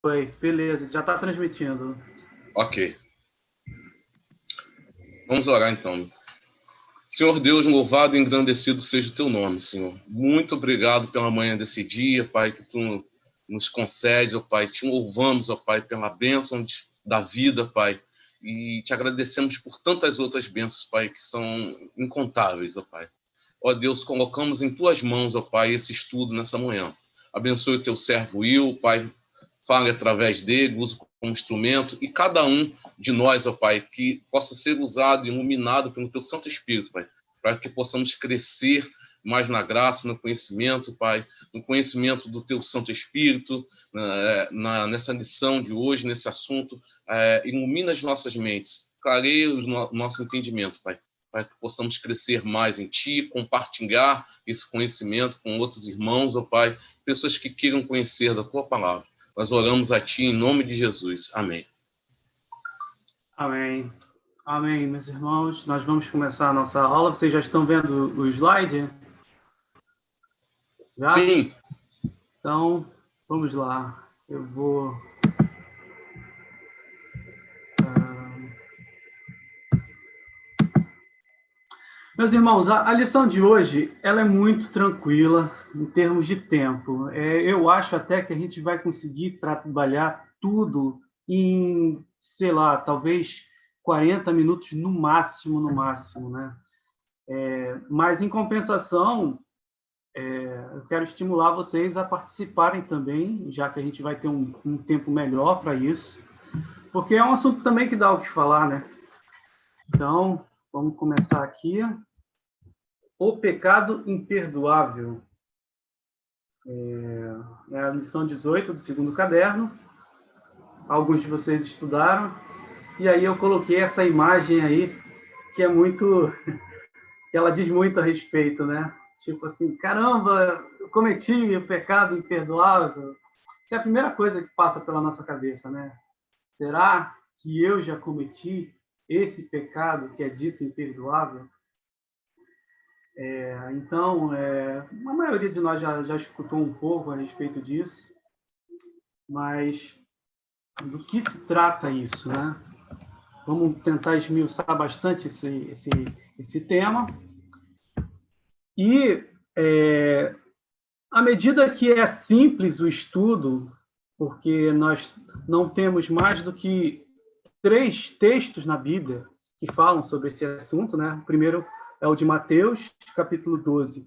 Oi, beleza, já está transmitindo. Ok. Vamos orar então. Senhor Deus, louvado e engrandecido seja o teu nome, Senhor. Muito obrigado pela manhã desse dia, Pai, que tu nos concede, ó Pai. Te louvamos, ó Pai, pela bênção da vida, Pai. E te agradecemos por tantas outras bênçãos, Pai, que são incontáveis, ó Pai. Ó Deus, colocamos em tuas mãos, ó Pai, esse estudo nessa manhã. Abençoe o teu servo Will, Pai. Fale através dele, use como instrumento, e cada um de nós, ó Pai, que possa ser usado e iluminado pelo Teu Santo Espírito, Pai, para que possamos crescer mais na graça, no conhecimento, Pai, no conhecimento do Teu Santo Espírito, nessa lição de hoje, nesse assunto, ilumina as nossas mentes, clareia o nosso entendimento, Pai, para que possamos crescer mais em Ti, compartilhar esse conhecimento com outros irmãos, ó Pai, pessoas que queiram conhecer da Tua Palavra. Nós oramos a Ti em nome de Jesus. Amém. Amém. Amém, meus irmãos. Nós vamos começar a nossa aula. Vocês já estão vendo o slide? Já? Sim. Então, vamos lá. Eu vou... Meus irmãos, a lição de hoje ela é muito tranquila em termos de tempo. Eu acho até que a gente vai conseguir trabalhar tudo em, sei lá, talvez 40 minutos no máximo, né? Mas, em compensação, eu quero estimular vocês a participarem também, já que a gente vai ter um tempo melhor para isso, porque é um assunto também que dá o que falar, né? Então, vamos começar aqui. O pecado imperdoável. É a lição 18 do segundo caderno. Alguns de vocês estudaram. E aí eu coloquei essa imagem aí, que é muito... que ela diz muito a respeito, né? Tipo assim, caramba, eu cometi o pecado imperdoável. Essa é a primeira coisa que passa pela nossa cabeça, né? Será que eu já cometi esse pecado que é dito imperdoável? Então, a maioria de nós já escutou um pouco a respeito disso, mas do que se trata isso, né? Vamos tentar esmiuçar bastante esse tema. E, à medida que é simples o estudo, porque nós não temos mais do que 3 textos na Bíblia que falam sobre esse assunto, né? O primeiro é o de Mateus, capítulo 12,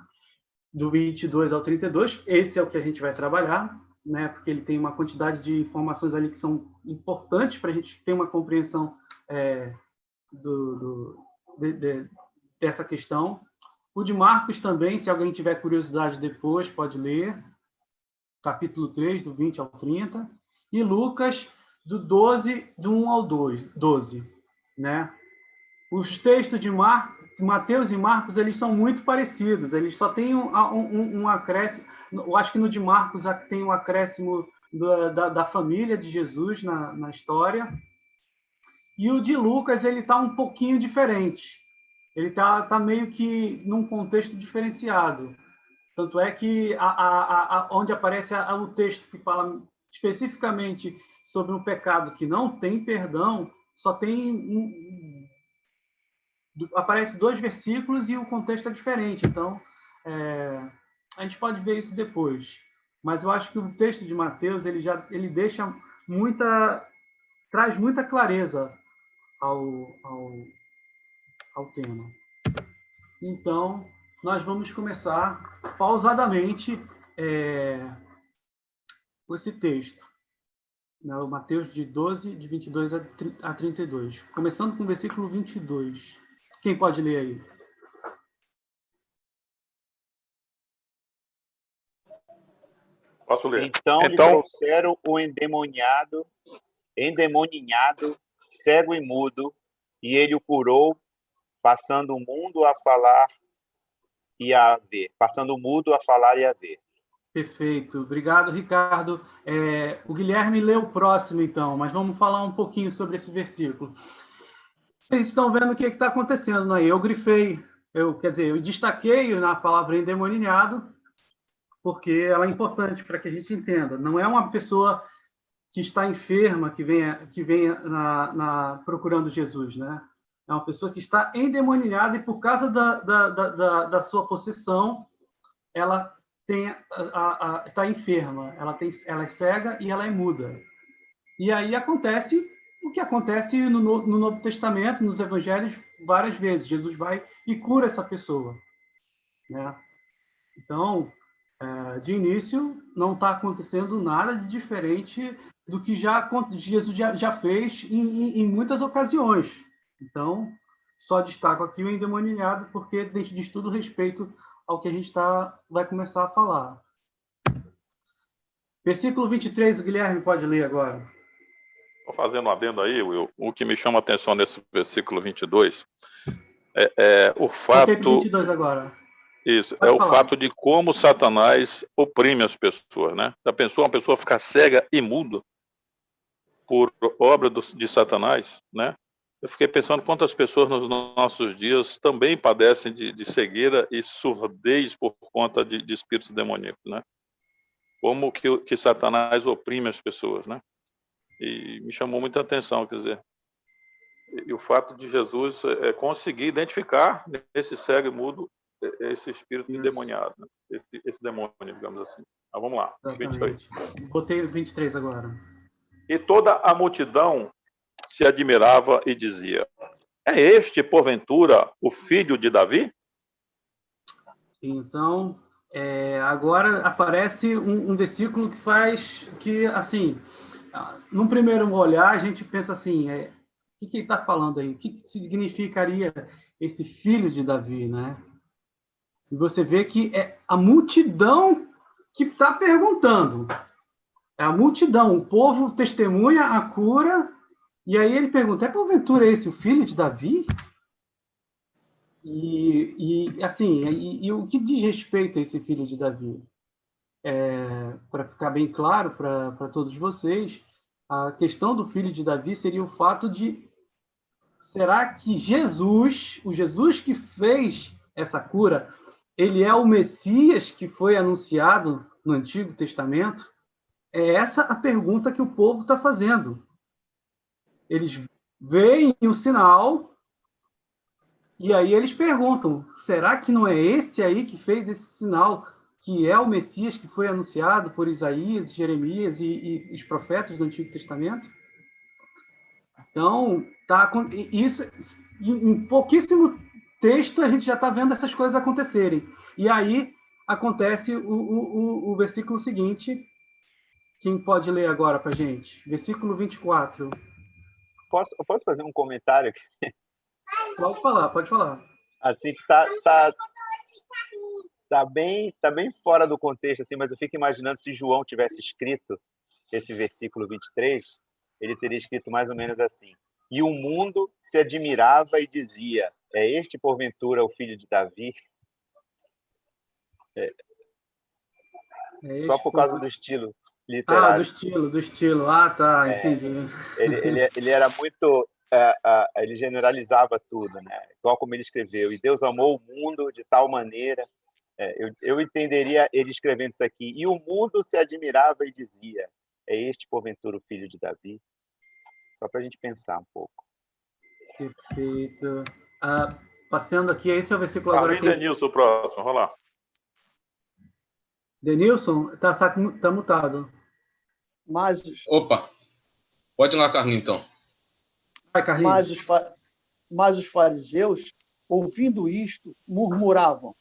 do 22 ao 32. Esse é o que a gente vai trabalhar, né? Porque ele tem uma quantidade de informações ali que são importantes para a gente ter uma compreensão dessa questão. O de Marcos também, se alguém tiver curiosidade depois, pode ler, capítulo 3, do 20 ao 30. E Lucas, do 1 ao 12, né? Os textos de Mateus e Marcos, eles são muito parecidos, eles só têm um acréscimo. Eu acho que no de Marcos tem um acréscimo da família de Jesus na história, e o de Lucas ele está um pouquinho diferente, ele tá meio que num contexto diferenciado, tanto é que onde aparece o texto que fala especificamente sobre um pecado que não tem perdão, só tem aparece 2 versículos e o contexto é diferente. Então, a gente pode ver isso depois. Mas eu acho que o texto de Mateus ele deixa traz muita clareza ao tema. Então, nós vamos começar pausadamente esse texto. O Mateus de 12, de 22 a 32. Começando com o versículo 22. Quem pode ler aí? Posso ler? Então lhe trouxeram o endemoninhado, cego e mudo, e ele o curou, passando o mundo a falar e a ver. Passando o mudo a falar e a ver. Perfeito. Obrigado, Ricardo. O Guilherme lê o próximo, então, mas vamos falar um pouquinho sobre esse versículo. Vocês estão vendo o que está acontecendo aí. Eu grifei, eu destaquei na palavra endemoniado, porque ela é importante para que a gente entenda. Não é uma pessoa que está enferma, que vem procurando Jesus, né? É uma pessoa que está endemoniada e por causa da sua possessão, ela está enferma, ela é cega e ela é muda. E aí acontece o que acontece no Novo Testamento, nos Evangelhos, várias vezes. Jesus vai e cura essa pessoa, né? Então, de início, não está acontecendo nada de diferente do que Jesus já fez em muitas ocasiões. Então, só destaco aqui o endemoniado, porque diz tudo respeito ao que a gente vai começar a falar. Versículo 23, o Guilherme pode ler agora. Estou fazendo um adendo aí, Will. O que me chama a atenção nesse versículo 22 o fato... 22 agora. Isso, pode falar. O fato de como Satanás oprime as pessoas, né? Já pensou uma pessoa ficar cega e muda por obra de Satanás, né? Eu fiquei pensando quantas pessoas nos nossos dias também padecem de cegueira e surdez por conta de espíritos demoníacos, né? Como que Satanás oprime as pessoas, né? E me chamou muita atenção, quer dizer, e o fato de Jesus conseguir identificar nesse cego e mudo esse espírito endemoniado, né? esse demônio, digamos assim. Mas vamos lá, 23. Botei 23 agora. E toda a multidão se admirava e dizia: é este, porventura, o filho de Davi? Então, agora aparece um versículo que, assim, num primeiro olhar, a gente pensa assim, o que ele está falando aí? O que significaria esse filho de Davi, né? E você vê que é a multidão que está perguntando. É a multidão, o povo testemunha a cura, e aí ele pergunta, porventura esse o filho de Davi? E o que diz respeito a esse filho de Davi? Para ficar bem claro para todos vocês, a questão do filho de Davi seria o fato de, será que Jesus, o Jesus que fez essa cura, ele é o Messias que foi anunciado no Antigo Testamento? É essa a pergunta que o povo está fazendo. Eles veem o sinal e aí eles perguntam, será que não é esse aí que fez esse sinal, que é o Messias que foi anunciado por Isaías, Jeremias e os profetas do Antigo Testamento? Então, isso, em pouquíssimo texto, a gente já está vendo essas coisas acontecerem. E aí acontece o versículo seguinte. Quem pode ler agora para a gente? Versículo 24. Posso fazer um comentário aqui? Pode falar. Assim, tá bem fora do contexto, assim, mas eu fico imaginando se João tivesse escrito esse versículo 23, ele teria escrito mais ou menos assim: e o mundo se admirava e dizia, é este, porventura, o filho de Davi? Só por causa do estilo literário. Do estilo. Ah, tá, entendi. Ele era muito... ele generalizava tudo, né? Igual como ele escreveu, e Deus amou o mundo de tal maneira... eu entenderia ele escrevendo isso aqui, e o mundo se admirava e dizia, é este, porventura, o filho de Davi? Só para a gente pensar um pouco. Perfeito. Passando aqui, esse é o versículo agora. Denilson, o próximo, vamos lá. Denilson, tá mutado. Opa, pode ir lá, Carlinhos, então. Vai, Carlinhos. Mas os fariseus, ouvindo isto, murmuravam,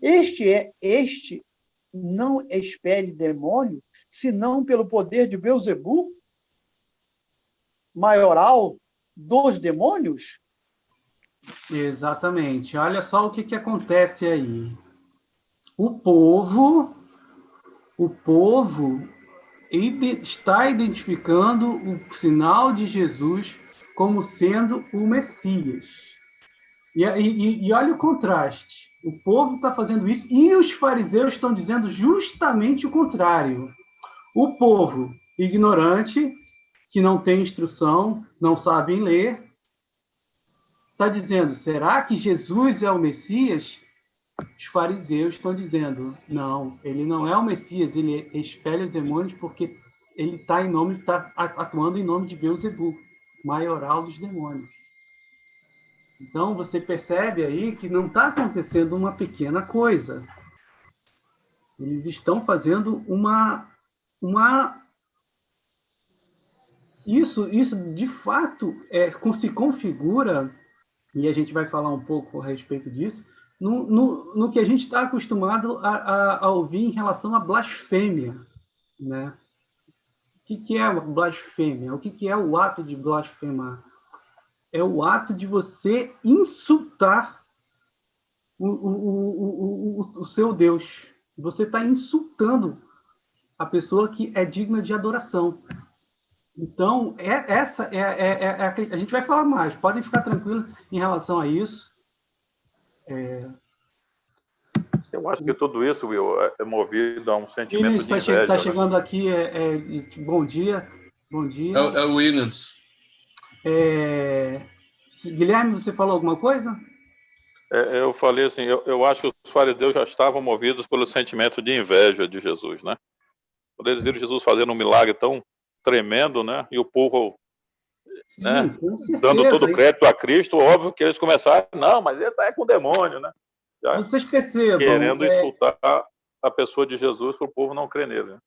este não expele demônio, senão pelo poder de Beelzebul, maioral dos demônios? Exatamente. Olha só o que acontece aí. O povo está identificando o sinal de Jesus como sendo o Messias. E olha o contraste. O povo está fazendo isso e os fariseus estão dizendo justamente o contrário. O povo ignorante, que não tem instrução, não sabem ler, está dizendo, será que Jesus é o Messias? Os fariseus estão dizendo, não, ele não é o Messias, ele expele os demônios porque ele está atuando em nome de Beelzebub, maioral dos demônios. Então, você percebe aí que não está acontecendo uma pequena coisa. Eles estão fazendo Isso, de fato, se configura, e a gente vai falar um pouco a respeito disso, no que a gente está acostumado a ouvir em relação à blasfêmia, né? O que é a blasfêmia? O que é o ato de blasfemar? É o ato de você insultar o seu Deus. Você está insultando a pessoa que é digna de adoração. Então, a gente vai falar mais. Podem ficar tranquilos em relação a isso. Eu acho que tudo isso, Will, é movido a um sentimento de inveja. Está chegando aqui. Bom dia. Bom dia. É o Williams. Guilherme, você falou alguma coisa? Eu falei assim, eu acho que os fariseus já estavam movidos pelo sentimento de inveja de Jesus, né? Quando eles viram Jesus fazendo um milagre tão tremendo, né? E o povo, sim, né? Com certeza, dando todo o crédito a Cristo, óbvio que eles começaram, não, mas ele está com demônio, né? Já vocês percebam. Querendo insultar a pessoa de Jesus para o povo não crer nele. Né?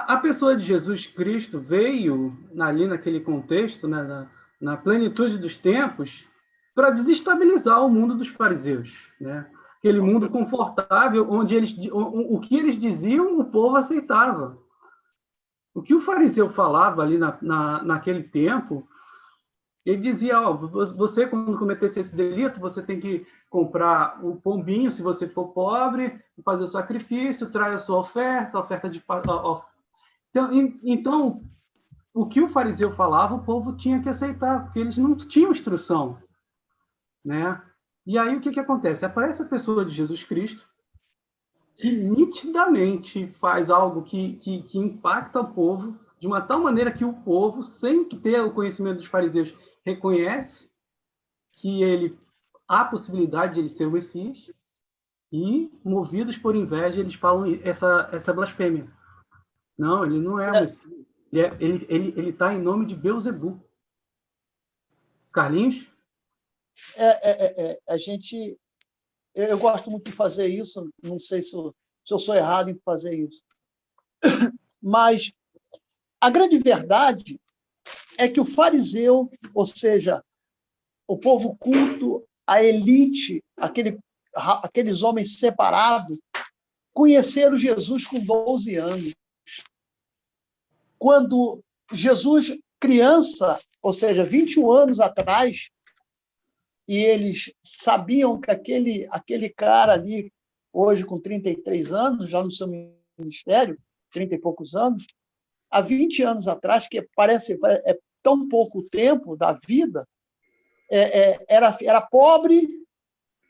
A pessoa de Jesus Cristo veio ali naquele contexto, né, na plenitude dos tempos, para desestabilizar o mundo dos fariseus, né? Aquele mundo confortável onde o que eles diziam, o povo aceitava. O que o fariseu falava ali naquele tempo, ele dizia, você, quando cometesse esse delito, você tem que comprar o pombinho, se você for pobre, fazer o sacrifício, traz a sua oferta de... Então, o que o fariseu falava, o povo tinha que aceitar, porque eles não tinham instrução, né? E aí, o que acontece? Aparece a pessoa de Jesus Cristo, que nitidamente faz algo que impacta o povo, de uma tal maneira que o povo, sem ter o conhecimento dos fariseus, reconhece que há a possibilidade de ele ser o Messias, e, movidos por inveja, eles falam essa blasfêmia. Não, ele não é o Messias. Ele está em nome de Beelzebub. Carlinhos? Eu gosto muito de fazer isso, não sei se eu sou errado em fazer isso. Mas a grande verdade é que o fariseu, ou seja, o povo culto, a elite, aqueles homens separados, conheceram Jesus com 12 anos. Quando Jesus, criança, ou seja, 21 anos atrás, e eles sabiam que aquele cara ali, hoje com 33 anos, já no seu ministério, 30 e poucos anos, há 20 anos atrás, que parece tão pouco tempo da vida, era pobre,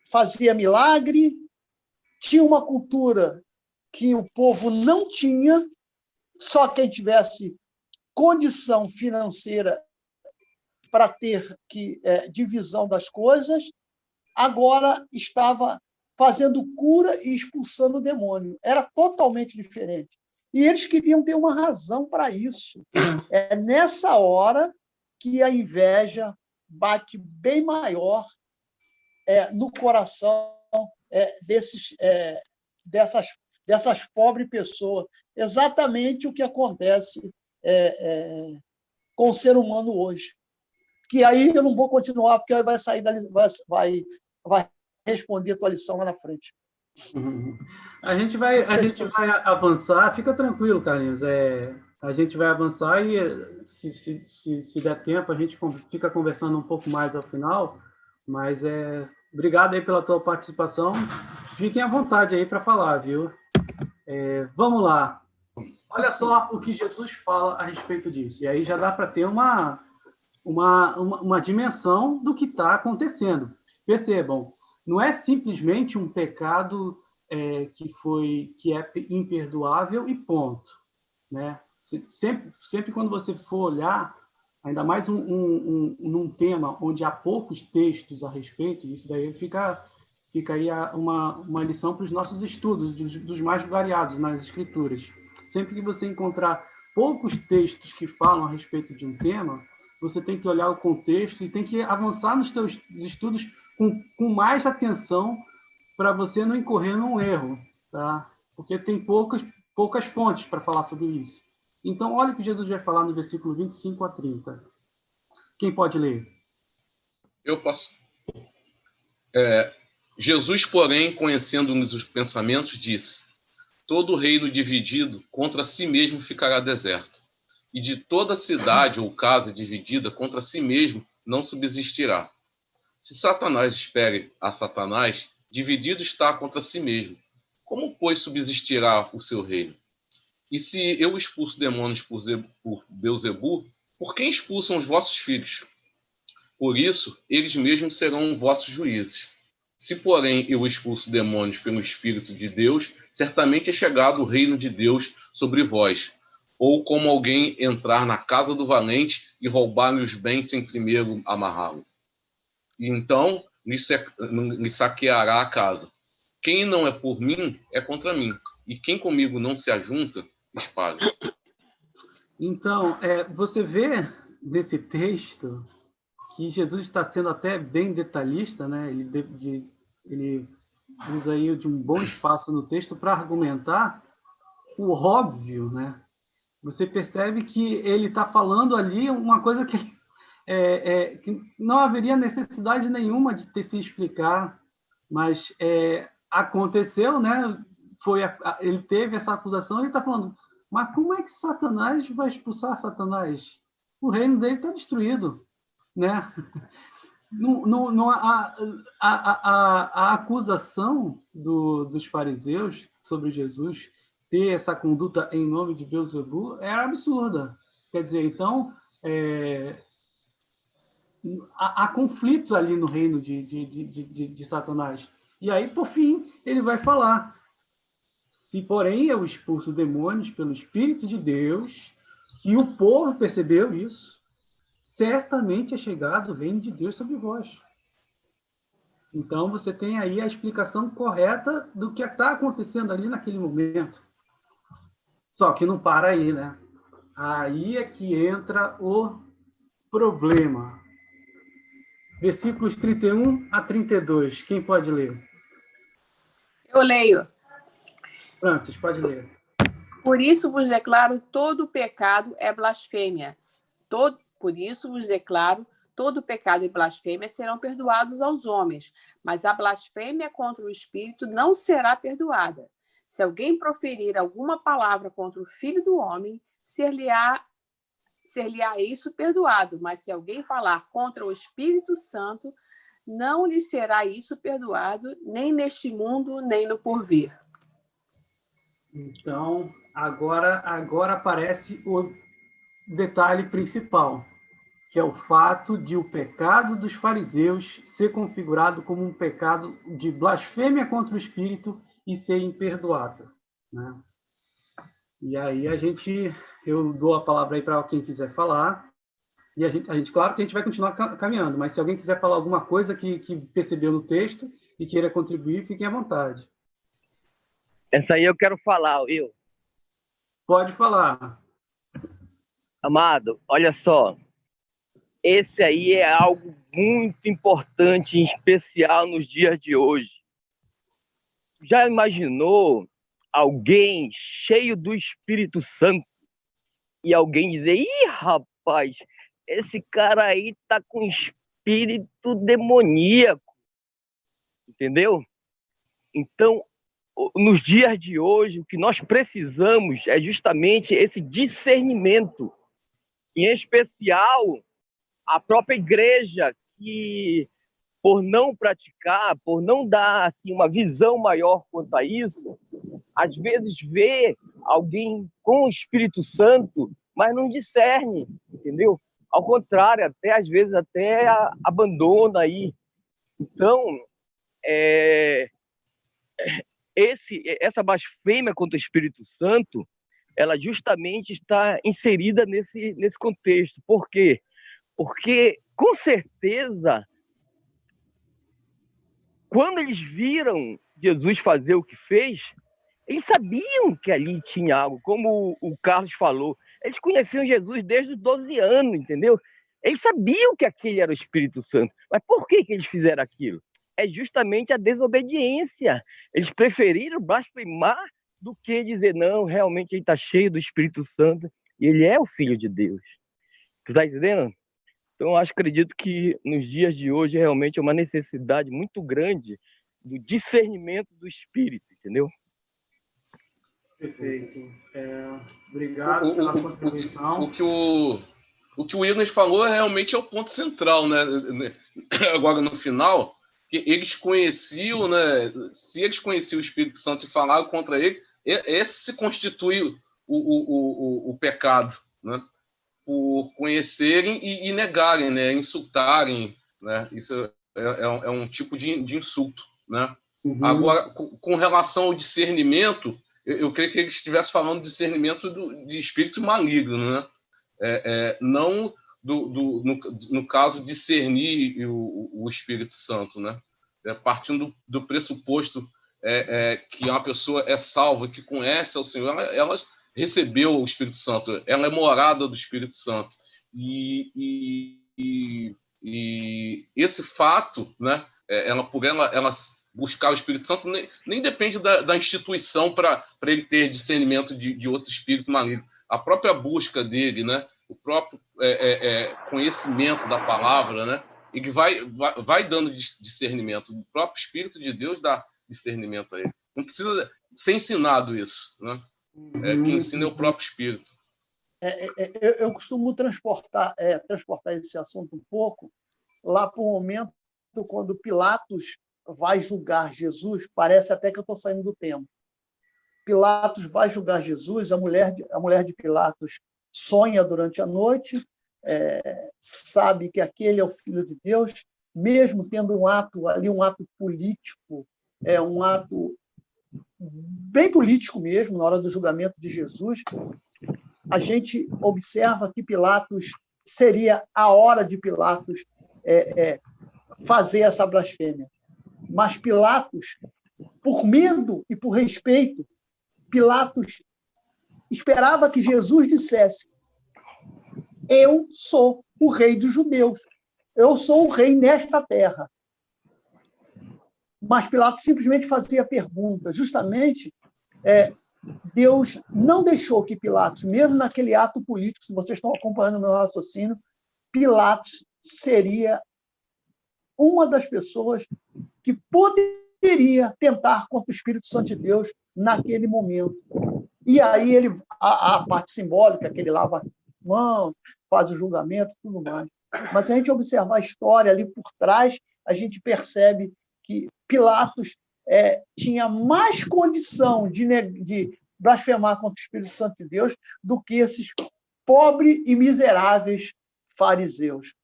fazia milagre, tinha uma cultura que o povo não tinha, só quem tivesse condição financeira para ter divisão das coisas, agora estava fazendo cura e expulsando o demônio. Era totalmente diferente. E eles queriam ter uma razão para isso. É nessa hora que a inveja bate bem maior no coração dessas pobres pessoas. Exatamente o que acontece com o ser humano hoje. Que aí eu não vou continuar, porque vai sair dali, vai responder a tua lição lá na frente. A gente vai avançar, fica tranquilo, Carlinhos. A gente vai avançar e, se der tempo, a gente fica conversando um pouco mais ao final. Mas obrigado aí pela tua participação. Fiquem à vontade aí para falar, viu? Vamos lá. Olha só o que Jesus fala a respeito disso. E aí já dá para ter uma dimensão do que está acontecendo. Percebam, não é simplesmente um pecado que é imperdoável e ponto, né? Sempre quando você for olhar, ainda mais num tema onde há poucos textos a respeito, isso daí fica aí uma lição para os nossos estudos, dos mais variados nas Escrituras. Sempre que você encontrar poucos textos que falam a respeito de um tema, você tem que olhar o contexto e tem que avançar nos seus estudos com mais atenção para você não incorrer num erro, tá? Porque tem poucas fontes para falar sobre isso. Então, olha o que Jesus vai falar no versículo 25 a 30. Quem pode ler? Eu posso. Jesus, porém, conhecendo-nos os pensamentos, disse: todo reino dividido contra si mesmo ficará deserto, e de toda cidade ou casa dividida contra si mesmo não subsistirá. Se Satanás espere a Satanás, dividido está contra si mesmo. Como, pois, subsistirá o seu reino? E se eu expulso demônios por Beelzebu, por quem expulsam os vossos filhos? Por isso, eles mesmos serão vossos juízes. Se, porém, eu expulso demônios pelo Espírito de Deus, certamente é chegado o reino de Deus sobre vós. Ou como alguém entrar na casa do valente e roubar-lhe os bens sem primeiro amarrá-lo. E então lhe saqueará a casa. Quem não é por mim, é contra mim. E quem comigo não se ajunta, espalha. Então, você vê nesse texto que Jesus está sendo até bem detalhista, né? Ele usa aí de um bom espaço no texto para argumentar o óbvio, né? Você percebe que ele está falando ali uma coisa que não haveria necessidade nenhuma de ter se explicar, mas aconteceu, né? Ele teve essa acusação e ele está falando, mas como é que Satanás vai expulsar Satanás? O reino dele está destruído, né? A acusação dos fariseus sobre Jesus ter essa conduta em nome de Beelzebu era absurda. Quer dizer, então, há conflitos ali no reino de Satanás. E aí, por fim, ele vai falar: se, porém, eu expulso demônios pelo Espírito de Deus, e o povo percebeu isso, certamente é chegado o reino de Deus sobre vós. Então, você tem aí a explicação correta do que está acontecendo ali naquele momento. Só que não para aí, né? Aí é que entra o problema. Versículos 31 a 32. Quem pode ler? Eu leio. Francis, pode ler. Por isso vos declaro, todo pecado é blasfêmia. Por isso vos declaro, todo pecado e blasfêmia serão perdoados aos homens, mas a blasfêmia contra o Espírito não será perdoada. Se alguém proferir alguma palavra contra o Filho do Homem, ser-lhe-á isso perdoado, mas se alguém falar contra o Espírito Santo, não lhe será isso perdoado, nem neste mundo, nem no porvir. Então, agora aparece o detalhe principal, que é o fato de o pecado dos fariseus ser configurado como um pecado de blasfêmia contra o Espírito e ser imperdoável, né? E aí eu dou a palavra aí para quem quiser falar, e a gente, claro que a gente vai continuar caminhando, mas se alguém quiser falar alguma coisa que percebeu no texto e queira contribuir, fiquem à vontade. Essa aí eu quero falar, viu? Pode falar. Amado, olha só. Esse aí é algo muito importante, em especial nos dias de hoje. Já imaginou alguém cheio do Espírito Santo e alguém dizer: ih, rapaz, esse cara aí tá com espírito demoníaco, entendeu? Então, nos dias de hoje, o que nós precisamos é justamente esse discernimento, em especial a própria igreja, que por não praticar, por não dar assim, uma visão maior quanto a isso, às vezes vê alguém com o Espírito Santo, mas não discerne, entendeu? Ao contrário, às vezes até abandona aí. Então, essa blasfêmia contra o Espírito Santo, ela justamente está inserida nesse contexto. Por quê? Porque, com certeza, quando eles viram Jesus fazer o que fez, eles sabiam que ali tinha algo. Como o Carlos falou, Eles conheciam Jesus desde os 12 anos, entendeu? Eles sabiam que aquele era o Espírito Santo. Mas por que eles fizeram aquilo? É justamente a desobediência. Eles preferiram blasfemar do que dizer, não, realmente ele está cheio do Espírito Santo e ele é o Filho de Deus. Tu tá entendendo? Então, eu acredito que nos dias de hoje realmente é uma necessidade muito grande do discernimento do Espírito, entendeu? Perfeito. Obrigado pela contribuição. O que o Igor falou realmente é o ponto central, né? Agora, no final, que eles conheciam, né? Se eles conheciam o Espírito Santo e falaram contra ele, esse se constitui o pecado, né? Por conhecerem e negarem, né? Insultarem, né? Isso é um tipo de insulto, né? Uhum. Agora, com relação ao discernimento, eu creio que ele estivesse falando de discernimento de espírito maligno, né? Não no caso, discernir o Espírito Santo, né? Partindo do pressuposto que uma pessoa é salva, que conhece ao Senhor, ela recebeu o Espírito Santo, ela é morada do Espírito Santo. E esse fato, né? Ela buscar o Espírito Santo nem depende da instituição para ele ter discernimento de outro espírito maligno. A própria busca dele, né? O próprio conhecimento da palavra, né? Ele vai dando discernimento. O próprio Espírito de Deus dá discernimento a ele. Não precisa ser ensinado isso, né? Quem ensina é o próprio Espírito. Eu costumo transportar esse assunto um pouco lá para o momento quando Pilatos vai julgar Jesus. Parece até que eu estou saindo do tema. Pilatos vai julgar Jesus, a mulher de Pilatos sonha durante a noite, sabe que aquele é o Filho de Deus, mesmo tendo um ato político, um ato bem político mesmo, na hora do julgamento de Jesus. A gente observa que Pilatos seria a hora de Pilatos fazer essa blasfêmia. Mas Pilatos, por medo e por respeito, Pilatos esperava que Jesus dissesse: eu sou o rei dos judeus, eu sou o rei nesta terra. Mas Pilatos simplesmente fazia a pergunta. Justamente, Deus não deixou que Pilatos, mesmo naquele ato político, se vocês estão acompanhando o meu raciocínio, Pilatos seria uma das pessoas que poderia tentar contra o Espírito Santo de Deus naquele momento. E aí a parte simbólica, que ele lava mãos, faz o julgamento, tudo mais. Mas se a gente observar a história ali por trás, a gente percebe que Pilatos tinha mais condição de blasfemar contra o Espírito Santo de Deus do que esses pobres e miseráveis fariseus,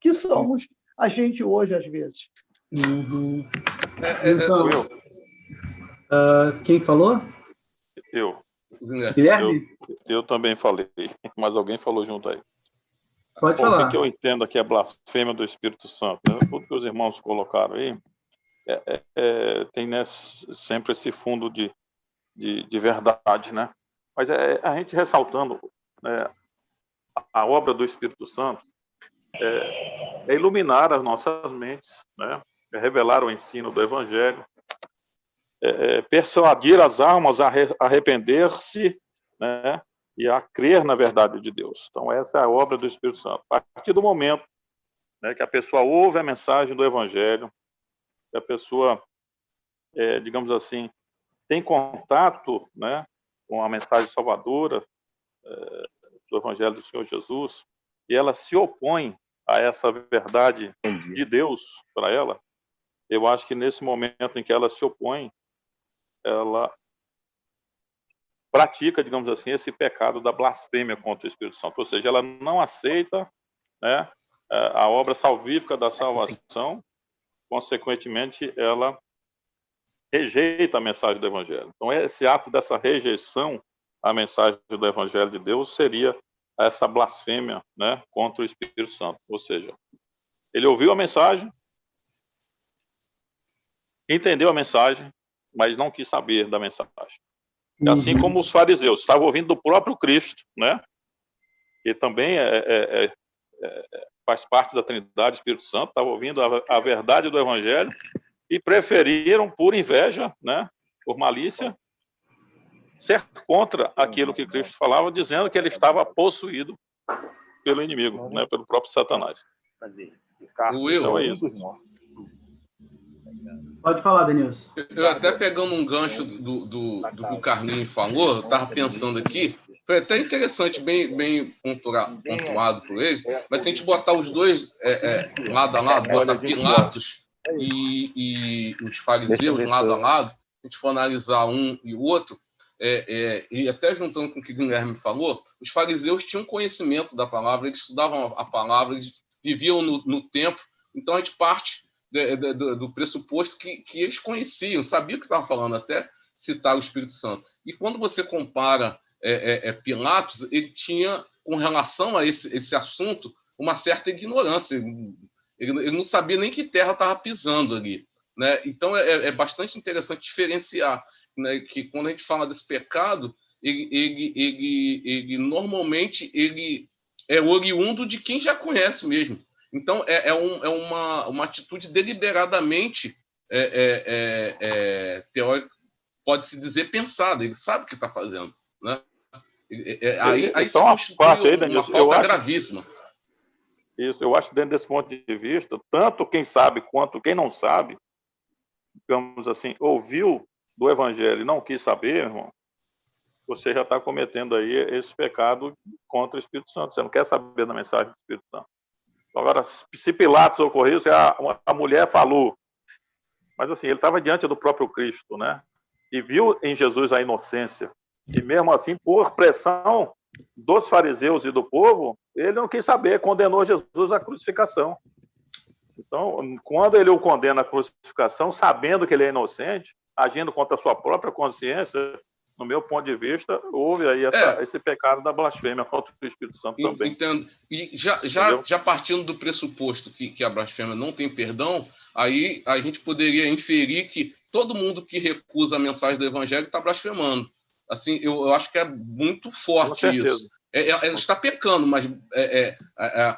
que somos a gente hoje, às vezes. Uhum. Então, quem falou? Eu. Guilherme? Eu também falei, mas alguém falou junto aí. Pode falar. O que eu entendo aqui é a blasfêmia do Espírito Santo, né? Tudo que os irmãos colocaram aí tem sempre esse fundo de verdade, né? Mas a gente ressaltando a obra do Espírito Santo é iluminar as nossas mentes, né? É revelar o ensino do Evangelho, persuadir as almas a arrepender-se, né? E a crer na verdade de Deus. Então, essa é a obra do Espírito Santo. A partir do momento, né, que a pessoa ouve a mensagem do Evangelho, que a pessoa, digamos assim, tem contato, né, com a mensagem salvadora do Evangelho do Senhor Jesus, e ela se opõe a essa verdade de Deus para ela, eu acho que nesse momento em que ela se opõe, ela pratica, digamos assim, esse pecado da blasfêmia contra o Espírito Santo. Ou seja, ela não aceita, né, a obra salvífica da salvação, consequentemente, ela rejeita a mensagem do Evangelho. Então, esse ato dessa rejeição à mensagem do Evangelho de Deus seria essa blasfêmia, né, contra o Espírito Santo. Ou seja, ele ouviu a mensagem, entendeu a mensagem, mas não quis saber da mensagem. Assim como os fariseus estavam ouvindo do próprio Cristo, né? que também faz parte da Trindade, Espírito Santo, estava ouvindo a verdade do Evangelho e preferiram, por inveja, né, por malícia, ser contra aquilo que Cristo falava, dizendo que ele estava possuído pelo inimigo, né, pelo próprio Satanás. Então é isso. Pode falar, Denilson. Eu até pegando um gancho do que o Carlinhos falou, eu estava pensando aqui, foi até interessante, bem pontuado por ele, mas se a gente botar os dois lado a lado, botar Pilatos e os fariseus lado a lado, se a gente for analisar um e o outro, e até juntando com o que o Guilherme falou, os fariseus tinham conhecimento da palavra, eles estudavam a palavra, eles viviam no tempo, então a gente parte do pressuposto que eles conheciam, sabiam o que estavam falando, até citar o Espírito Santo. E quando você compara Pilatos, ele tinha, com relação a esse assunto, uma certa ignorância. Ele não sabia nem que terra estava pisando ali, né? Então, é bastante interessante diferenciar, né, que quando a gente fala desse pecado, ele normalmente ele é oriundo de quem já conhece mesmo. Então, uma atitude deliberadamente, teórica, pode-se dizer, pensada. Ele sabe o que está fazendo, né? Aí então, se constitui uma falta gravíssima. Isso, eu acho, dentro desse ponto de vista, tanto quem sabe quanto quem não sabe, digamos assim, ouviu do Evangelho e não quis saber, irmão, você já está cometendo aí esse pecado contra o Espírito Santo. Você não quer saber da mensagem do Espírito Santo. Agora, se Pilatos ocorreu, se a mulher falou, mas assim, ele estava diante do próprio Cristo, né? E viu em Jesus a inocência. E mesmo assim, por pressão dos fariseus e do povo, ele não quis saber, condenou Jesus à crucificação. Então, quando ele o condena à crucificação, sabendo que ele é inocente, agindo contra a sua própria consciência, no meu ponto de vista, houve aí esse pecado da blasfêmia contra o Espírito Santo também. Entendo. E já partindo do pressuposto que a blasfêmia não tem perdão, aí a gente poderia inferir que todo mundo que recusa a mensagem do Evangelho está blasfemando. Assim, eu acho que é muito forte isso. Ela está pecando, mas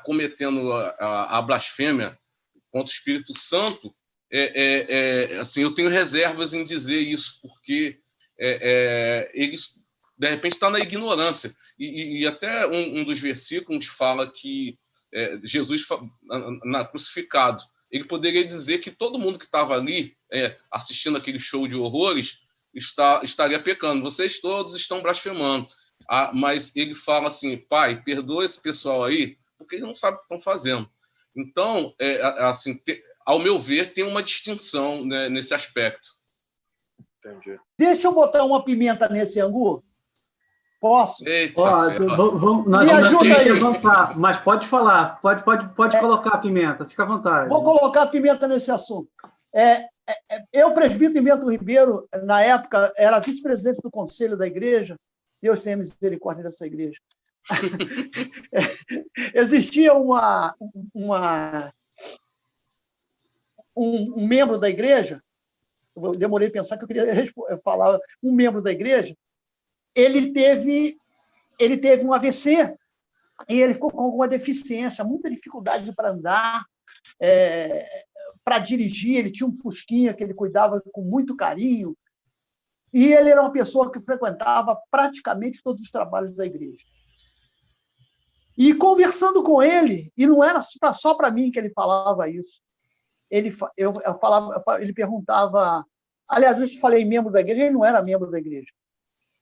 cometendo a blasfêmia contra o Espírito Santo. Assim, eu tenho reservas em dizer isso, porque eles, de repente, estão na ignorância. E até um dos versículos fala que Jesus, crucificado, ele poderia dizer que todo mundo que estava ali assistindo aquele show de horrores estaria pecando. Vocês todos estão blasfemando. Mas ele fala assim: Pai, perdoa esse pessoal aí, porque eles não sabem o que estão fazendo. Então, assim, ao meu ver, tem uma distinção, né, nesse aspecto. Entendi. Deixa eu botar uma pimenta nesse angu? Posso? Me ajuda aí. Avançar, mas pode falar, pode colocar a pimenta, fica à vontade. Vou colocar a pimenta nesse assunto. Eu, presbítero Bento Ribeiro, na época, era vice-presidente do conselho da igreja. Deus tenha misericórdia dessa igreja. Existia um membro da igreja, eu demorei a pensar que eu queria falar, um membro da igreja, ele teve um AVC e ele ficou com alguma deficiência, muita dificuldade para andar, para dirigir. Ele tinha um Fusquinha que ele cuidava com muito carinho, e ele era uma pessoa que frequentava praticamente todos os trabalhos da igreja. E conversando com ele, e não era só para mim que ele falava isso, ele perguntava, aliás, eu te falei membro da igreja, ele não era membro da igreja.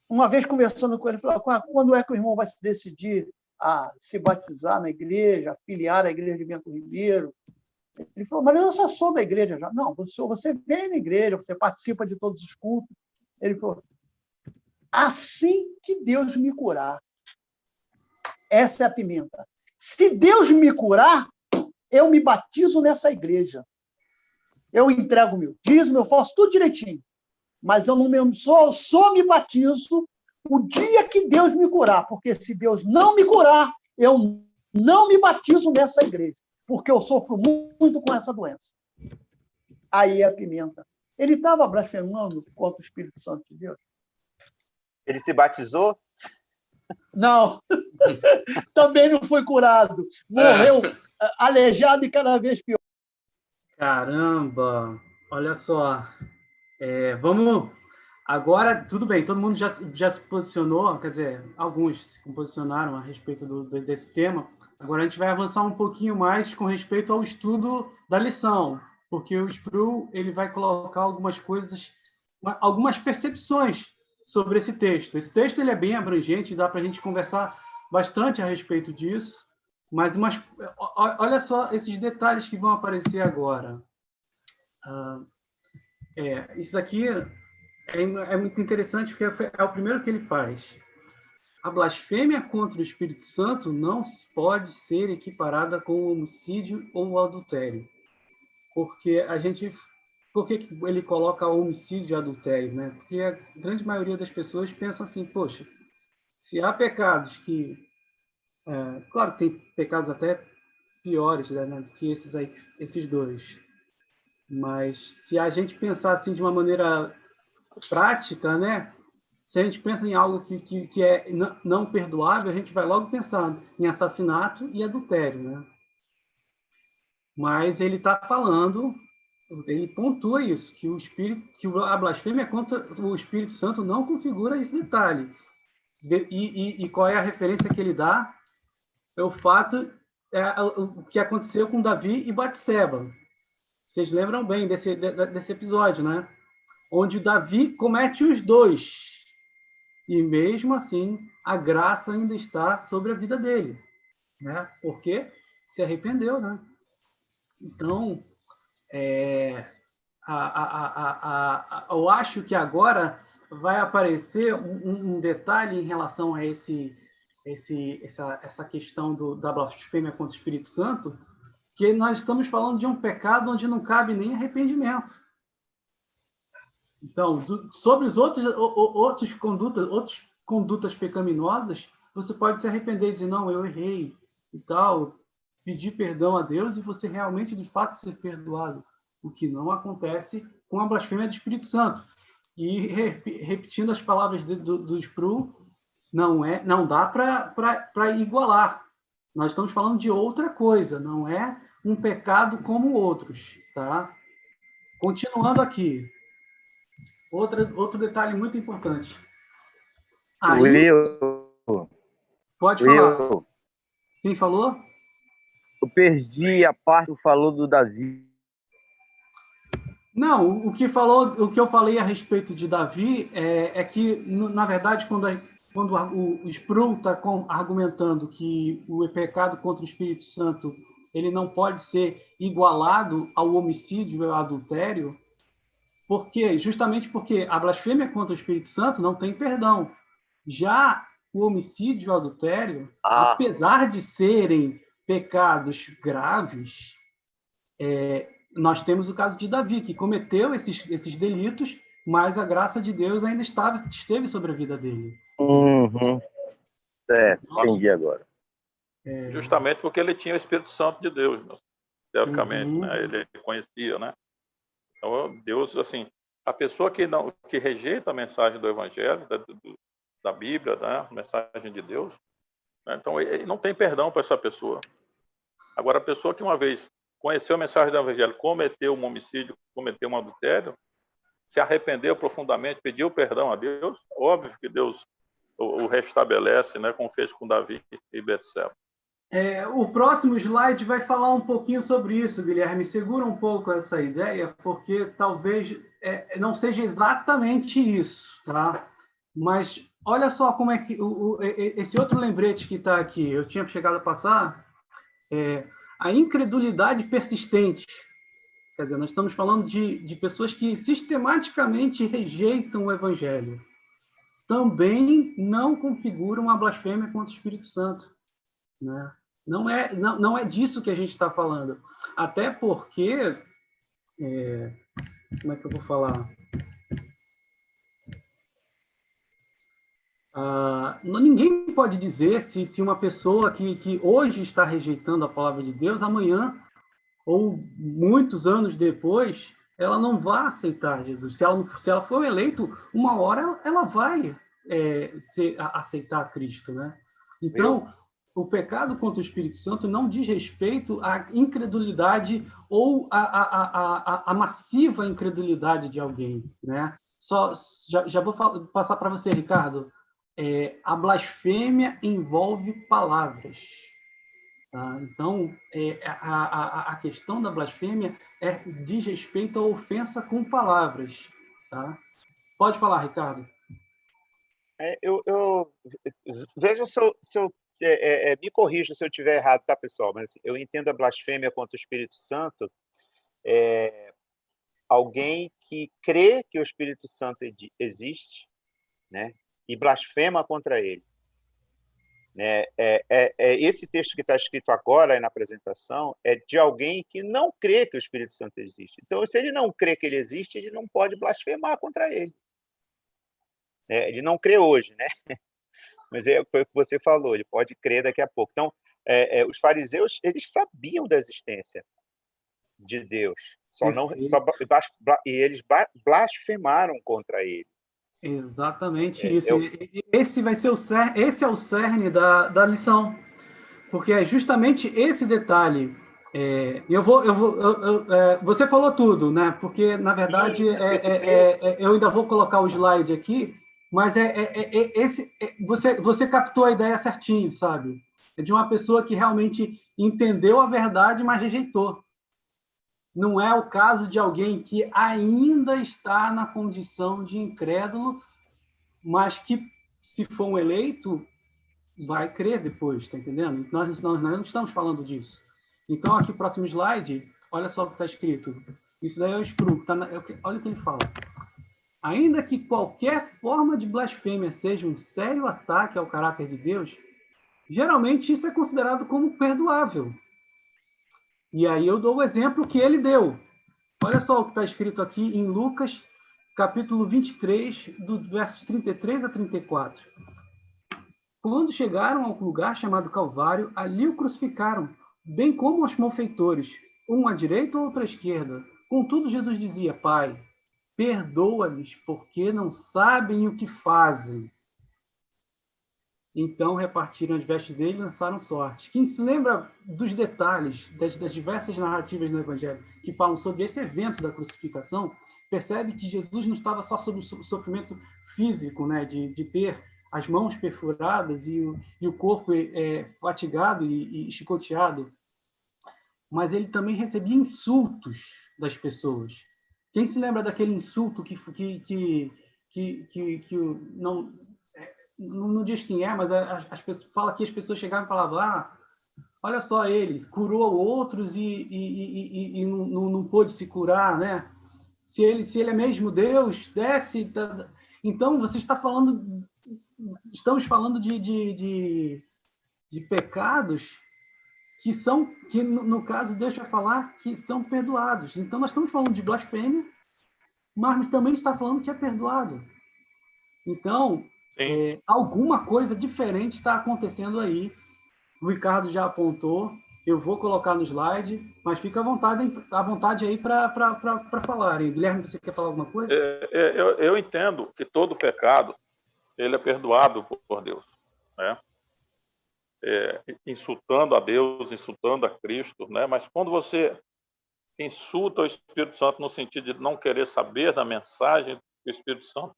Uma vez conversando com ele, ele falou: quando é que o irmão vai se decidir a se batizar na igreja, a filiar à igreja de Bento Ribeiro? Ele falou: mas eu já sou da igreja já. Não, você vem na igreja, você participa de todos os cultos. Ele falou: assim que Deus me curar. Essa é a pimenta. Se Deus me curar, eu me batizo nessa igreja. Eu entrego meu dízimo, eu faço tudo direitinho. Mas eu não só me batizo o dia que Deus me curar. Porque se Deus não me curar, eu não me batizo nessa igreja. Porque eu sofro muito com essa doença. Aí é a pimenta. Ele estava blasfemando contra o Espírito Santo de Deus. Ele se batizou? Não, também não foi curado. Morreu aleijado e cada vez pior. Caramba! Olha só. Vamos. Agora, tudo bem, todo mundo já se posicionou, quer dizer, alguns se posicionaram a respeito desse tema. Agora a gente vai avançar um pouquinho mais com respeito ao estudo da lição, porque o Sproul ele vai colocar algumas coisas, algumas percepções sobre esse texto. Esse texto ele é bem abrangente, dá para a gente conversar bastante a respeito disso, mas olha só esses detalhes que vão aparecer agora. Isso aqui é muito interessante, porque é o primeiro que ele faz. A blasfêmia contra o Espírito Santo não pode ser equiparada com o homicídio ou o adultério. Por que ele coloca o homicídio e adultério, né? Porque a grande maioria das pessoas pensa assim, poxa, se há pecados que... claro que tem pecados até piores, né, do que esses dois. Mas se a gente pensar assim de uma maneira prática, né? Se a gente pensa em algo que é não perdoável, a gente vai logo pensar em assassinato e adultério, né? Mas ele está falando, ele pontua isso, que a blasfêmia contra o Espírito Santo não configura esse detalhe. E qual é a referência que ele dá? É o fato, o que aconteceu com Davi e Batseba. Vocês lembram bem desse episódio, né? Onde Davi comete os dois. E mesmo assim, a graça ainda está sobre a vida dele, né? Porque se arrependeu, né? Então, eu acho que agora vai aparecer um detalhe em relação a essa questão da blasfêmia contra o Espírito Santo, que nós estamos falando de um pecado onde não cabe nem arrependimento. Então, sobre os outras condutas pecaminosas, você pode se arrepender e dizer, não, eu errei e tal, pedir perdão a Deus e você realmente, de fato, ser perdoado. O que não acontece com a blasfêmia do Espírito Santo. E, repetindo as palavras do Sproul, não dá para igualar. Nós estamos falando de outra coisa, não é um pecado como outros. Tá? Continuando aqui. Outro detalhe muito importante. Pode falar. Quem falou? Eu perdi a parte que falou do Davi. Não, o que eu falei a respeito de Davi é que, na verdade, quando o Sproul está argumentando que o pecado contra o Espírito Santo ele não pode ser igualado ao homicídio e ao adultério, justamente porque a blasfêmia contra o Espírito Santo não tem perdão. Já o homicídio e o adultério, apesar de serem pecados graves, nós temos o caso de Davi, que cometeu esses delitos, mas a graça de Deus ainda esteve sobre a vida dele. Uhum. Entendi agora. Justamente porque ele tinha o Espírito Santo de Deus, né? Teoricamente, né? Ele conhecia, né? Então, Deus, assim, a pessoa que rejeita a mensagem do Evangelho, da Bíblia, né? A mensagem de Deus, né? Então, ele não tem perdão para essa pessoa. Agora, a pessoa que uma vez conheceu a mensagem do Evangelho, cometeu um homicídio, cometeu um adultério, se arrependeu profundamente, pediu perdão a Deus, óbvio que Deus o restabelece, né? Como fez com Davi e Betseba. O próximo slide vai falar um pouquinho sobre isso, Guilherme. Segura um pouco essa ideia, porque talvez não seja exatamente isso, tá? Mas olha só como é que esse outro lembrete que está aqui, eu tinha chegado a passar, a incredulidade persistente. Quer dizer, nós estamos falando de pessoas que sistematicamente rejeitam o Evangelho. Também não configuram a blasfêmia contra o Espírito Santo, né? Não é disso que a gente está falando. Até porque... como é que eu vou falar? Ninguém pode dizer se uma pessoa que hoje está rejeitando a palavra de Deus, amanhã, ou muitos anos depois, ela não vai aceitar Jesus. Se ela for eleita, uma hora ela vai aceitar Cristo, né? Então, o pecado contra o Espírito Santo não diz respeito à incredulidade ou à massiva incredulidade de alguém, né? Já vou passar para você, Ricardo. A blasfêmia envolve palavras. Tá? Então, a questão da blasfêmia diz respeito à ofensa com palavras. Tá? Pode falar, Ricardo. Veja se eu me corrija se eu estiver errado, tá, pessoal? Mas eu entendo a blasfêmia contra o Espírito Santo alguém que crê que o Espírito Santo existe, né? E blasfema contra ele. Esse texto que está escrito agora aí na apresentação é de alguém que não crê que o Espírito Santo existe. Então, se ele não crê que ele existe, ele não pode blasfemar contra ele. Ele não crê hoje, né? Mas foi o que você falou, ele pode crer daqui a pouco. Então, os fariseus, eles sabiam da existência de Deus, e eles blasfemaram contra ele. Exatamente isso. Esse vai ser esse é o cerne da lição, porque é justamente esse detalhe. Você falou tudo, né? Porque na verdade eu ainda vou colocar o slide aqui, mas você captou a ideia certinho, sabe? É de uma pessoa que realmente entendeu a verdade, mas rejeitou. Não é o caso de alguém que ainda está na condição de incrédulo, mas que, se for um eleito, vai crer depois, tá entendendo? Nós não estamos falando disso. Então, aqui, próximo slide, olha só o que está escrito. Isso daí é o Spru. Olha o que ele fala. Ainda que qualquer forma de blasfêmia seja um sério ataque ao caráter de Deus, geralmente isso é considerado como perdoável. E aí eu dou o exemplo que ele deu. Olha só o que está escrito aqui em Lucas, capítulo 23, do versos 33 a 34. Quando chegaram ao lugar chamado Calvário, ali o crucificaram, bem como os malfeitores, um à direita ou outro à esquerda. Contudo, Jesus dizia: Pai, perdoa-lhes, porque não sabem o que fazem. Então repartiram as vestes dele e lançaram sortes. Quem se lembra dos detalhes das diversas narrativas no Evangelho que falam sobre esse evento da crucificação, percebe que Jesus não estava só sobre o sofrimento físico, né, de ter as mãos perfuradas e o corpo fatigado e chicoteado, mas ele também recebia insultos das pessoas. Quem se lembra daquele insulto que não diz quem é, mas as pessoas fala que as pessoas chegavam e falavam: olha só eles, curou outros e não pôde se curar, né? Se ele é mesmo Deus, desce. Então você está falando, estamos falando de pecados que no caso Deus vai falar que são perdoados. Então nós estamos falando de blasfêmia, mas também está falando que é perdoado. Então alguma coisa diferente está acontecendo aí. O Ricardo já apontou, eu vou colocar no slide, mas fica à vontade aí para falarem. Guilherme, você quer falar alguma coisa? Eu entendo que todo pecado ele é perdoado por Deus, né? Insultando a Deus, insultando a Cristo, né? Mas quando você insulta o Espírito Santo no sentido de não querer saber da mensagem que o Espírito Santo,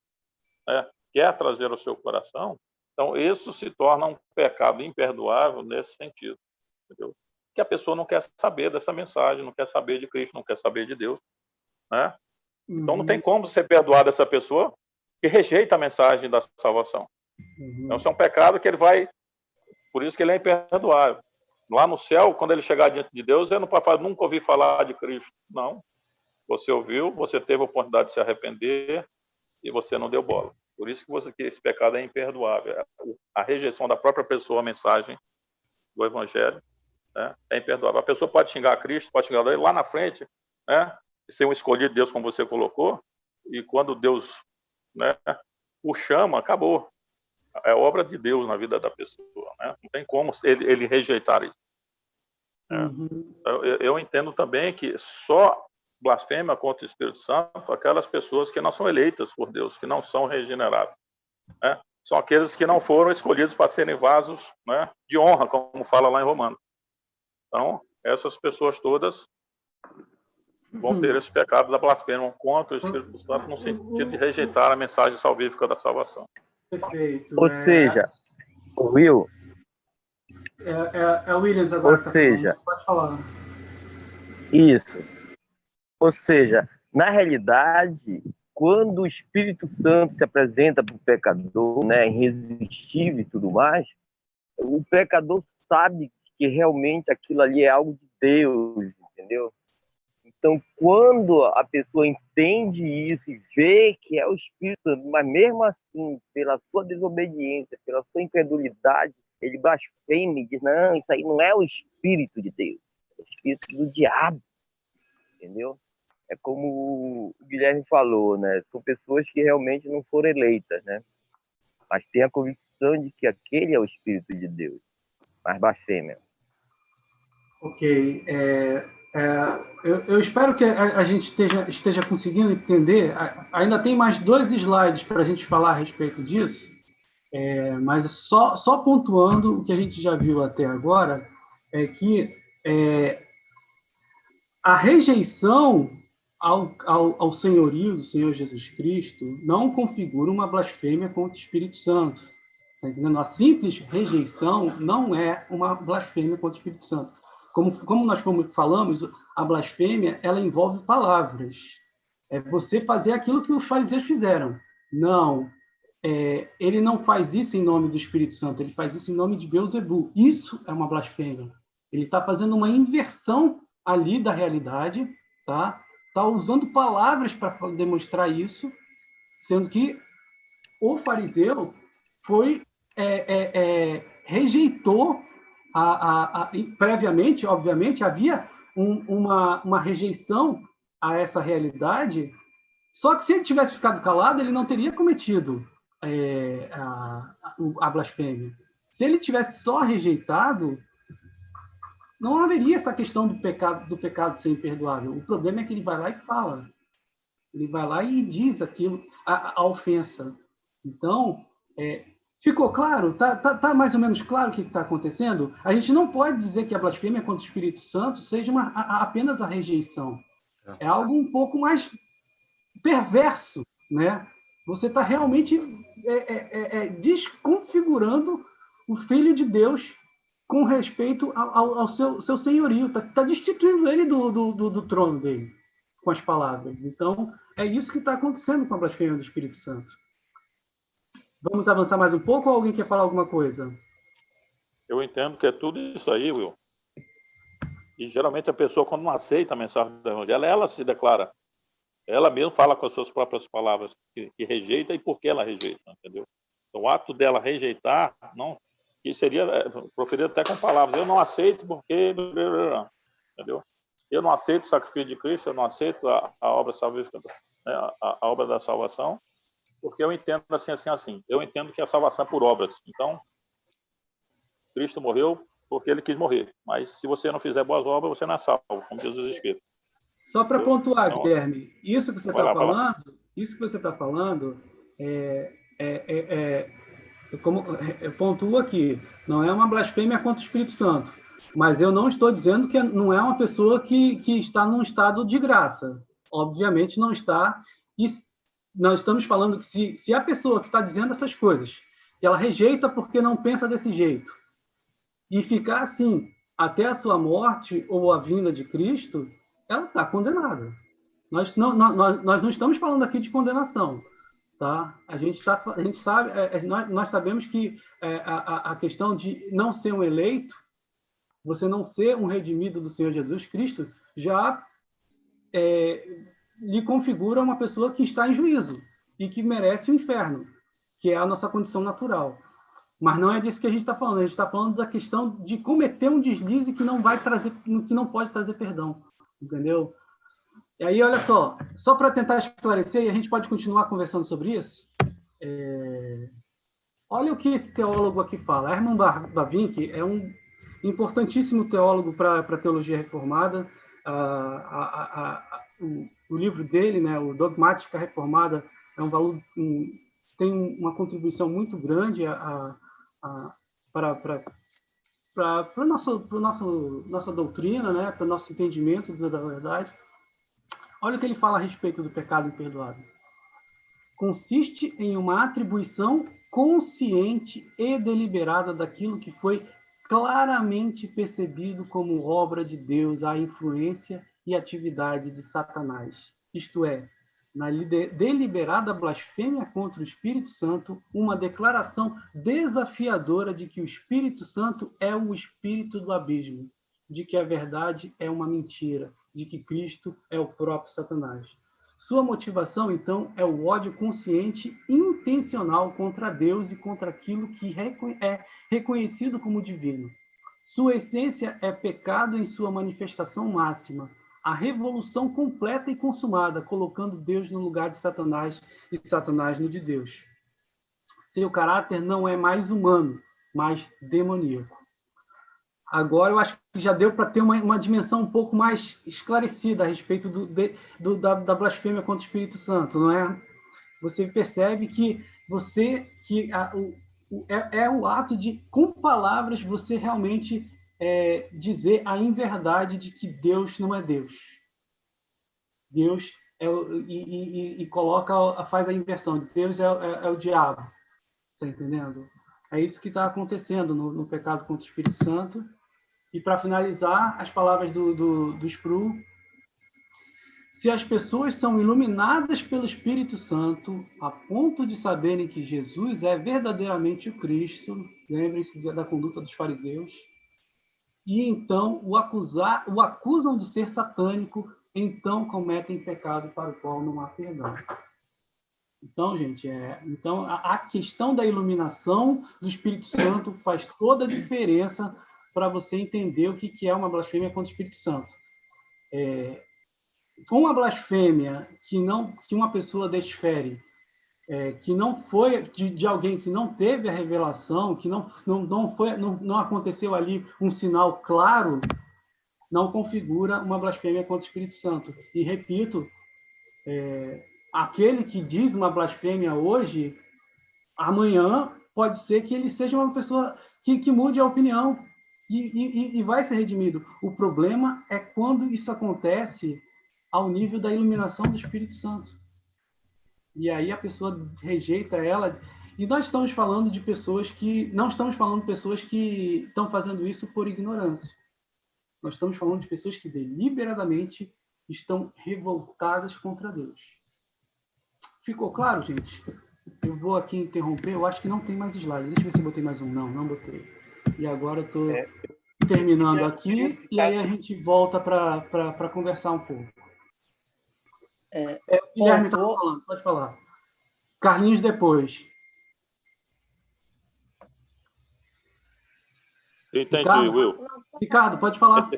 né, quer trazer ao seu coração, então isso se torna um pecado imperdoável nesse sentido, entendeu? Que a pessoa não quer saber dessa mensagem, não quer saber de Cristo, não quer saber de Deus, né? Então não tem como ser perdoado essa pessoa que rejeita a mensagem da salvação. Então isso é um pecado que ele vai, por isso que ele é imperdoável. Lá no céu, quando ele chegar diante de Deus, ele não pode falar: nunca ouvi falar de Cristo. Não. Você ouviu, você teve a oportunidade de se arrepender e você não deu bola. Por isso que esse pecado é imperdoável. A rejeição da própria pessoa, a mensagem do Evangelho, né, é imperdoável. A pessoa pode xingar a Cristo, pode xingar ele lá na frente, né, ser um escolhido de Deus, como você colocou, e quando Deus, né, o chama, acabou. É obra de Deus na vida da pessoa, né? Não tem como ele rejeitar isso. Eu entendo também que só blasfêmia contra o Espírito Santo aquelas pessoas que não são eleitas por Deus, que não são regeneradas, né? são aqueles que não foram escolhidos para serem vasos, né, de honra, como fala lá em Romanos. Então, essas pessoas todas vão ter esse pecado da blasfêmia contra o Espírito Santo, no sentido de rejeitar a mensagem salvífica da salvação. Perfeito. Ou seja, Will... É o Williams agora. Ou seja... Pode falar. Isso. Ou seja, na realidade, quando o Espírito Santo se apresenta para o pecador, né, irresistível e tudo mais, o pecador sabe que realmente aquilo ali é algo de Deus, entendeu? Então, quando a pessoa entende isso e vê que é o Espírito Santo, mas mesmo assim, pela sua desobediência, pela sua incredulidade, ele blasfema e diz, não, isso aí não é o Espírito de Deus, é o Espírito do diabo, entendeu? É como o Guilherme falou, né? São pessoas que realmente não foram eleitas, né? Mas têm a convicção de que aquele é o Espírito de Deus, mas blasfêmia. Ok. Eu espero que a gente esteja conseguindo entender. Ainda tem mais 2 slides para a gente falar a respeito disso, mas só pontuando o que a gente já viu até agora, é que a rejeição ao senhorio do Senhor Jesus Cristo não configura uma blasfêmia contra o Espírito Santo. Tá entendendo? A simples rejeição não é uma blasfêmia contra o Espírito Santo. Como nós falamos, a blasfêmia ela envolve palavras. É você fazer aquilo que os fariseus fizeram. Não, ele não faz isso em nome do Espírito Santo, ele faz isso em nome de Beelzebul. Isso é uma blasfêmia. Ele está fazendo uma inversão ali da realidade, tá? Está usando palavras para demonstrar isso, sendo que o fariseu rejeitou previamente, obviamente, havia uma rejeição a essa realidade, só que se ele tivesse ficado calado, ele não teria cometido a blasfêmia. Se ele tivesse só rejeitado, não haveria essa questão do pecado ser imperdoável. O problema é que ele vai lá e fala. Ele vai lá e diz aquilo, a ofensa. Então, ficou claro? Tá mais ou menos claro o que está acontecendo? A gente não pode dizer que a blasfêmia contra o Espírito Santo seja apenas a rejeição. É algo um pouco mais perverso, né? Você está realmente desconfigurando o Filho de Deus com respeito ao seu senhorio. Está destituindo ele do trono dele, com as palavras. Então, é isso que está acontecendo com a blasfêmia do Espírito Santo. Vamos avançar mais um pouco ou alguém quer falar alguma coisa? Eu entendo que é tudo isso aí, Will. E geralmente a pessoa, quando não aceita a mensagem do Evangelho, ela se declara. Ela mesma fala com as suas próprias palavras que rejeita e por que ela rejeita, entendeu? Então, o ato dela rejeitar, não, que seria proferido até com palavras. Eu não aceito porque... Entendeu? Eu não aceito o sacrifício de Cristo, eu não aceito a obra salvífica, né, a obra da salvação, porque eu entendo assim. Eu entendo que a salvação é por obras. Então, Cristo morreu porque ele quis morrer. Mas se você não fizer boas obras, você não é salvo, como diz os Espíritos. Só para pontuar, então, Guilherme, isso que você está falando, como eu pontuo aqui, não é uma blasfêmia contra o Espírito Santo, mas eu não estou dizendo que não é uma pessoa que está num estado de graça. Obviamente não está. E nós estamos falando que se a pessoa que está dizendo essas coisas, que ela rejeita porque não pensa desse jeito, e ficar assim até a sua morte ou a vinda de Cristo, ela está condenada. Nós não estamos falando aqui de condenação, tá? Nós sabemos que a questão de não ser um eleito, você não ser um redimido do Senhor Jesus Cristo, já lhe configura uma pessoa que está em juízo e que merece o inferno, que é a nossa condição natural. Mas não é disso que a gente está falando. A gente está falando da questão de cometer um deslize que não pode trazer perdão, entendeu? E aí, olha só para tentar esclarecer, e a gente pode continuar conversando sobre isso. Olha o que esse teólogo aqui fala. Herman Bavinck é um importantíssimo teólogo para a teologia reformada. O livro dele, né, o Dogmática Reformada, é um tem uma contribuição muito grande para a nossa doutrina, né? Para o nosso entendimento da verdade. Olha o que ele fala a respeito do pecado imperdoável. Consiste em uma atribuição consciente e deliberada daquilo que foi claramente percebido como obra de Deus à influência e atividade de Satanás. Isto é, na deliberada blasfêmia contra o Espírito Santo, uma declaração desafiadora de que o Espírito Santo é o espírito do abismo, de que a verdade é uma mentira, de que Cristo é o próprio Satanás. Sua motivação, então, é o ódio consciente e intencional contra Deus e contra aquilo que é reconhecido como divino. Sua essência é pecado em sua manifestação máxima, a revolução completa e consumada, colocando Deus no lugar de Satanás e Satanás no de Deus. Seu caráter não é mais humano, mas demoníaco. Agora, eu acho que já deu para ter uma dimensão um pouco mais esclarecida a respeito da blasfêmia contra o Espírito Santo, não é? Você percebe que é o ato de, com palavras, você realmente dizer a inverdade de que Deus não é Deus. Deus faz a inversão. Deus é o diabo. Está entendendo? É isso que está acontecendo no pecado contra o Espírito Santo. E, para finalizar, as palavras do Sproul. Se as pessoas são iluminadas pelo Espírito Santo a ponto de saberem que Jesus é verdadeiramente o Cristo, lembrem-se da conduta dos fariseus, e então o acusam de ser satânico, então cometem pecado para o qual não há perdão. Então, gente, então a questão da iluminação do Espírito Santo faz toda a diferença para você entender o que é uma blasfêmia contra o Espírito Santo. Uma blasfêmia que uma pessoa desfere, que não foi de alguém que não teve a revelação, que não aconteceu ali um sinal claro, não configura uma blasfêmia contra o Espírito Santo. E repito, aquele que diz uma blasfêmia hoje, amanhã pode ser que ele seja uma pessoa que mude a opinião e vai ser redimido. O problema é quando isso acontece ao nível da iluminação do Espírito Santo. E aí a pessoa rejeita ela. E nós estamos falando de pessoas que... Não estamos falando de pessoas que estão fazendo isso por ignorância. Nós estamos falando de pessoas que deliberadamente estão revoltadas contra Deus. Ficou claro, gente? Eu vou aqui interromper. Eu acho que não tem mais slide. Deixa eu ver se eu botei mais um. Não botei. E agora eu estou terminando aqui. E aí a gente volta para conversar um pouco. Guilherme está falando, pode falar. Carlinhos depois. Entendi, Ricardo, Will. Ricardo, pode falar.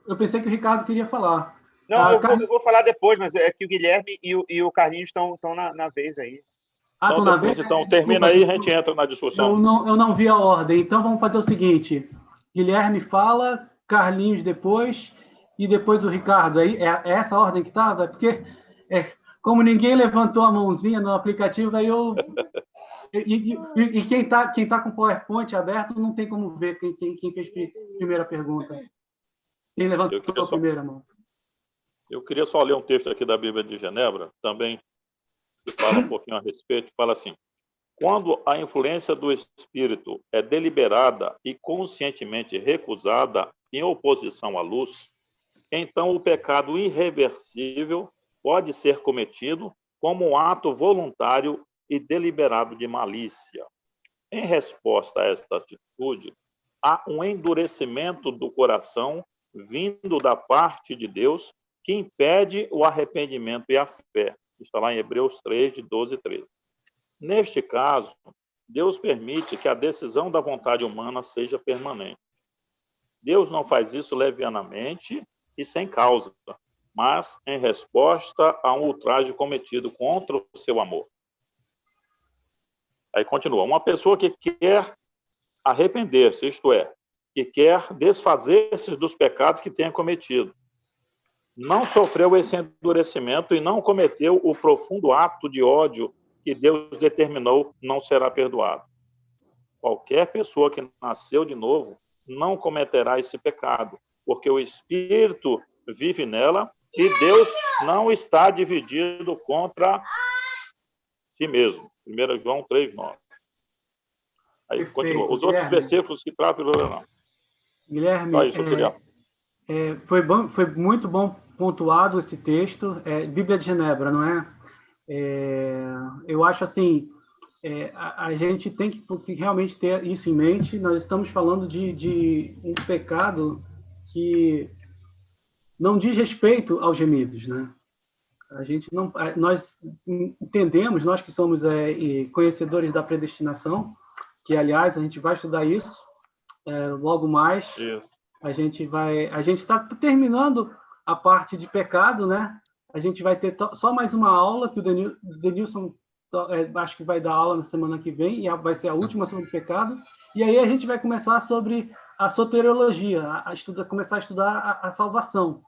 Eu pensei que o Ricardo queria falar. Não, eu vou falar depois, mas é que o Guilherme e o Carlinhos estão na vez aí. Estão na vez? Então, termina aí e a gente entra na discussão. Eu não vi a ordem. Então, vamos fazer o seguinte. Guilherme fala, Carlinhos depois... E depois o Ricardo. É essa a ordem que estava? Porque, como ninguém levantou a mãozinha no aplicativo, aí eu... E quem tá com o PowerPoint aberto não tem como ver quem fez a primeira pergunta. Quem levantou a primeira mão? Eu queria só ler um texto aqui da Bíblia de Genebra, também, que fala um pouquinho a respeito. Fala assim: quando a influência do Espírito é deliberada e conscientemente recusada em oposição à luz, então o pecado irreversível pode ser cometido como um ato voluntário e deliberado de malícia. Em resposta a esta atitude, há um endurecimento do coração vindo da parte de Deus que impede o arrependimento e a fé. Está lá em Hebreus 3, de 12 e 13. Neste caso, Deus permite que a decisão da vontade humana seja permanente. Deus não faz isso levianamente e sem causa, mas em resposta a um ultraje cometido contra o seu amor. Aí continua: uma pessoa que quer arrepender-se, isto é, que quer desfazer-se dos pecados que tenha cometido, não sofreu esse endurecimento e não cometeu o profundo ato de ódio que Deus determinou, não será perdoado. Qualquer pessoa que nasceu de novo não cometerá esse pecado, porque o Espírito vive nela e Deus não está dividido contra si mesmo. 1 João 3,9. Aí Perfeito, continua. Os Guilherme. outros versículos que tratam... Não. Guilherme, Só isso, foi muito bom pontuado esse texto. Bíblia de Genebra, não é? Eu acho assim, a gente tem que realmente ter isso em mente. Nós estamos falando de um pecado que não diz respeito aos gemidos, né? A gente não, nós entendemos, nós que somos conhecedores da predestinação, que aliás a gente vai estudar isso logo mais. Isso. A gente está terminando a parte de pecado, né? A gente vai ter só mais uma aula que o Denilson acho que vai dar aula na semana que vem, e vai ser a última sobre pecado. E aí a gente vai começar sobre a soteriologia, começar a estudar a salvação.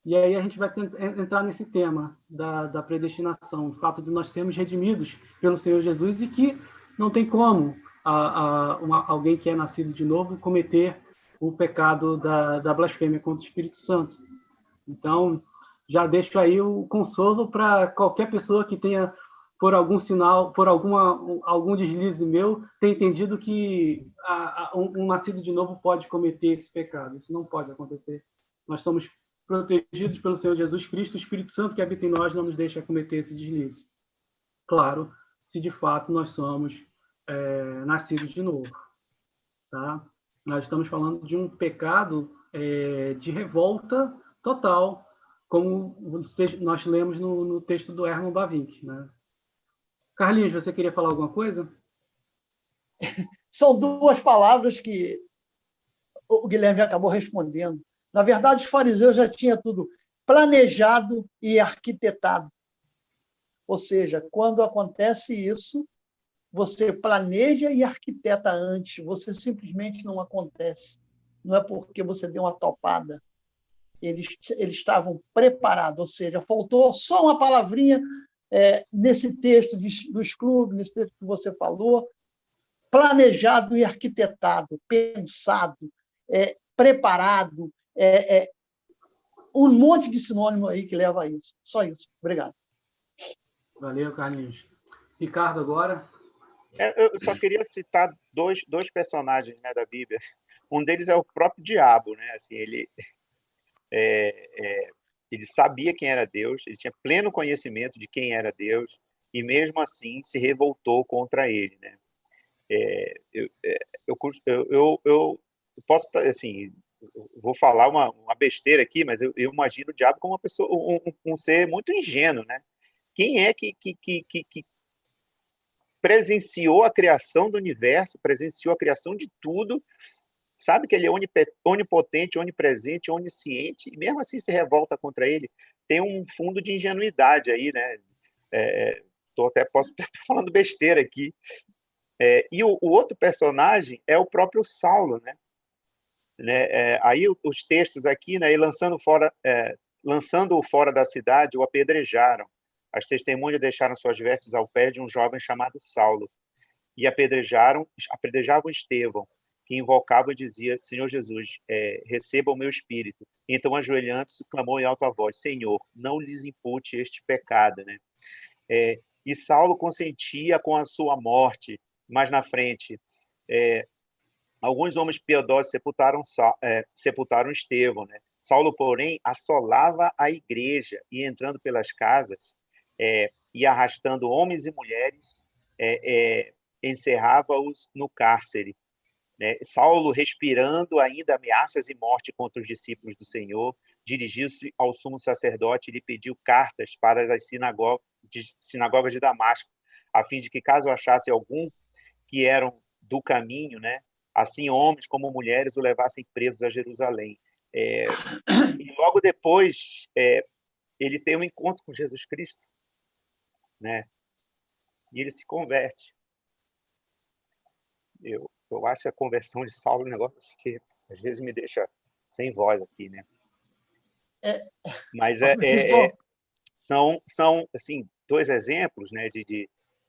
E aí a gente vai entrar nesse tema da predestinação, o fato de nós sermos redimidos pelo Senhor Jesus e que não tem como alguém que é nascido de novo cometer o pecado da blasfêmia contra o Espírito Santo. Então, já deixo aí o consolo para qualquer pessoa que tenha, por algum sinal, por algum deslize meu, ter entendido que um nascido de novo pode cometer esse pecado. Isso não pode acontecer. Nós somos protegidos pelo Senhor Jesus Cristo, o Espírito Santo que habita em nós não nos deixa cometer esse deslize. Claro, se de fato nós somos nascidos de novo. Tá? Nós estamos falando de um pecado de revolta total, como nós lemos no texto do Herman Bavinck. Né? Carlinhos, você queria falar alguma coisa? São duas palavras que o Guilherme acabou respondendo. Na verdade, os fariseus já tinham tudo planejado e arquitetado. Ou seja, quando acontece isso, você planeja e arquiteta antes, você simplesmente não acontece. Não é porque você deu uma topada. Eles estavam preparados, ou seja, faltou só uma palavrinha nesse texto dos clubes, nesse texto que você falou, planejado e arquitetado, pensado, preparado, um monte de sinônimo aí que leva a isso. Só isso. Obrigado. Valeu, Carlinhos. Ricardo, agora. Eu só queria citar dois personagens, né, da Bíblia. Um deles é o próprio diabo, né? Assim, ele sabia quem era Deus, ele tinha pleno conhecimento de quem era Deus e mesmo assim se revoltou contra ele, né? Eu posso, assim, vou falar uma besteira aqui, mas eu imagino o diabo como uma pessoa, um ser muito ingênuo, né? Quem é que presenciou a criação do universo, presenciou a criação de tudo, sabe que ele é onipotente, onipresente, onisciente, e mesmo assim se revolta contra ele? Tem um fundo de ingenuidade aí, né? Posso estar falando besteira aqui. E o outro personagem é o próprio Saulo, né? Aí os textos aqui, né? E lançando-o fora da cidade, o apedrejaram. As testemunhas deixaram suas vestes ao pé de um jovem chamado Saulo e apedrejavam Estevão, que invocava e dizia: Senhor Jesus, receba o meu espírito. Então, ajoelhando-se, clamou em alta voz: Senhor, não lhes impute este pecado, né? E Saulo consentia com a sua morte. Mais na frente, alguns homens piedosos sepultaram Estevão, né? Saulo, porém, assolava a igreja e, entrando pelas casas e arrastando homens e mulheres, encerrava-os no cárcere. Né? Saulo, respirando ainda ameaças e morte contra os discípulos do Senhor, dirigiu-se ao sumo sacerdote e lhe pediu cartas para as sinagogas de Damasco, a fim de que, caso achasse algum que eram do caminho, né, assim homens como mulheres o levassem presos a Jerusalém. E logo depois ele tem um encontro com Jesus Cristo, né? E ele se converte. Eu acho que a conversão de Saulo é um negócio que às vezes me deixa sem voz aqui, né? Mas são assim, dois exemplos, né,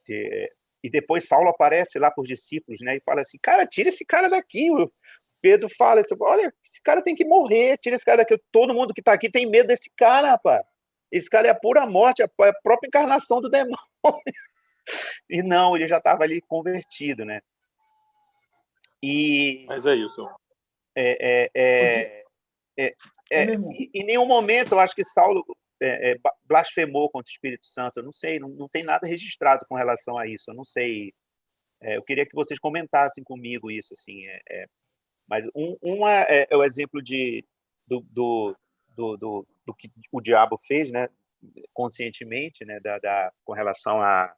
e depois Saulo aparece lá para os discípulos, né, e fala assim, cara, tira esse cara daqui. O Pedro fala, olha, esse cara tem que morrer, tira esse cara daqui. Todo mundo que está aqui tem medo desse cara, rapaz. Esse cara é a pura morte, é a própria encarnação do demônio. E não, ele já estava ali convertido, né? Mas é isso. Em nenhum momento eu acho que Saulo blasfemou contra o Espírito Santo. Eu não sei, não tem nada registrado com relação a isso. Eu não sei. Eu queria que vocês comentassem comigo isso, assim. Mas é o exemplo do que o diabo fez, né? Conscientemente, né? Com relação a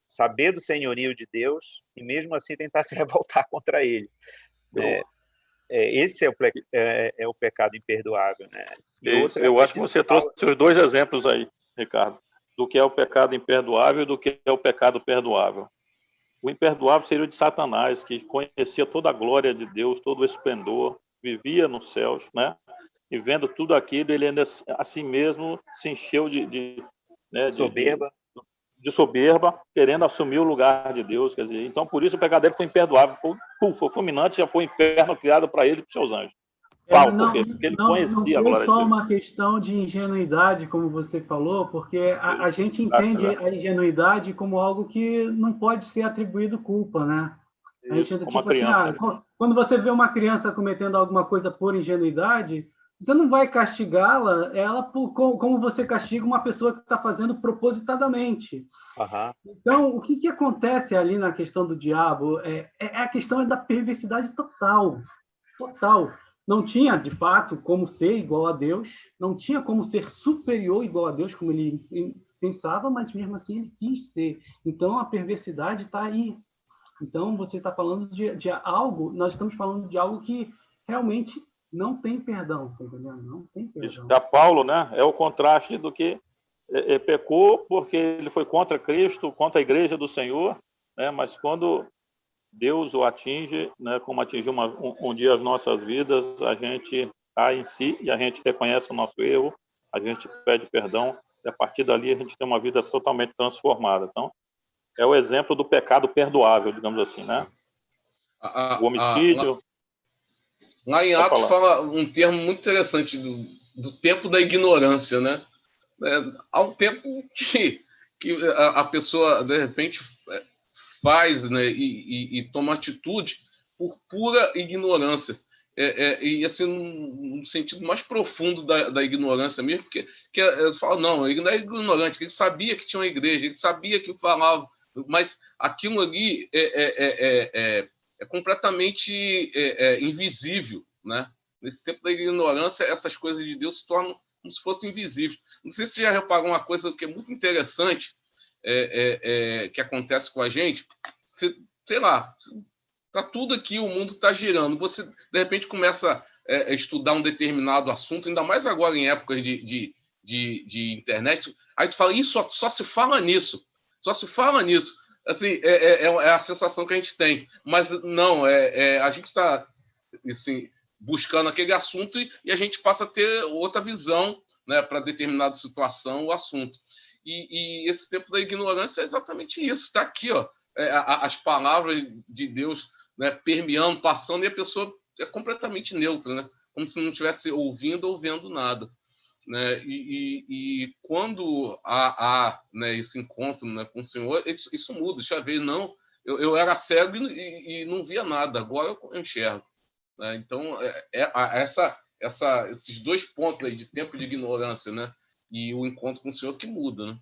saber do senhorio de Deus e mesmo assim tentar se revoltar contra ele. Esse é o pecado imperdoável, né? Eu acho que você trouxe os dois exemplos aí, Ricardo, do que é o pecado imperdoável e do que é o pecado perdoável. O imperdoável seria o de Satanás, que conhecia toda a glória de Deus, todo o esplendor, vivia nos céus, né? E vendo tudo aquilo, ele ainda assim mesmo se encheu de soberba, querendo assumir o lugar de Deus. Quer dizer, então, por isso o pecado dele foi imperdoável, foi fulminante, já foi um inferno criado para ele e para os seus anjos. Por quê? Porque ele conhecia a glória de Deus. Não foi só uma questão de ingenuidade, como você falou, porque a gente entende a ingenuidade como algo que não pode ser atribuído culpa, né? A gente, como uma criança. Assim, quando você vê uma criança cometendo alguma coisa por ingenuidade, você não vai castigá-la como você castiga uma pessoa que está fazendo propositadamente. Então, o que acontece ali na questão do diabo a questão da perversidade total. Não tinha, de fato, como ser igual a Deus, não tinha como ser superior igual a Deus, como ele pensava, mas mesmo assim ele quis ser. Então, a perversidade está aí. Então, você está falando de algo, nós estamos falando de algo que realmente não tem perdão, tá entendendo? Não tem perdão. Isso, da Paulo, né? É o contraste do que pecou porque ele foi contra Cristo, contra a igreja do Senhor, né? Mas quando Deus o atinge, né? Como atingiu um dia as nossas vidas, a gente cai em si e a gente reconhece o nosso erro, a gente pede perdão e a partir dali a gente tem uma vida totalmente transformada. Então, é o exemplo do pecado perdoável, digamos assim, né? O homicídio. Lá em Atos fala um termo muito interessante do tempo da ignorância, né? Há um tempo que a pessoa, de repente, faz, né, e toma atitude por pura ignorância. E assim, no sentido mais profundo da ignorância mesmo, porque eles falam, não, ele não é ignorante, ele sabia que tinha uma igreja, ele sabia que falava, mas aquilo ali é completamente invisível, né? Nesse tempo da ignorância, essas coisas de Deus se tornam como se fossem invisíveis. Não sei se você já reparou uma coisa que é muito interessante que acontece com a gente. Sei lá, tá tudo aqui, o mundo está girando. Você, de repente, começa a estudar um determinado assunto, ainda mais agora em épocas de internet, aí tu fala, isso só se fala nisso. Só se fala nisso. Assim, é a sensação que a gente tem. Mas não, a gente está assim, buscando aquele assunto e a gente passa a ter outra visão, né, para determinada situação, o assunto. E esse tempo da ignorância é exatamente isso. Está aqui, ó, as palavras de Deus, né, permeando, passando, e a pessoa é completamente neutra, né, como se não estivesse ouvindo ou vendo nada. Né? E quando há né, esse encontro, né, com o Senhor, isso muda. Deixa eu ver, não, eu era cego e não via nada, agora eu enxergo. Né? Então, esses dois pontos aí de tempo de ignorância, né, e o encontro com o Senhor que muda. Né?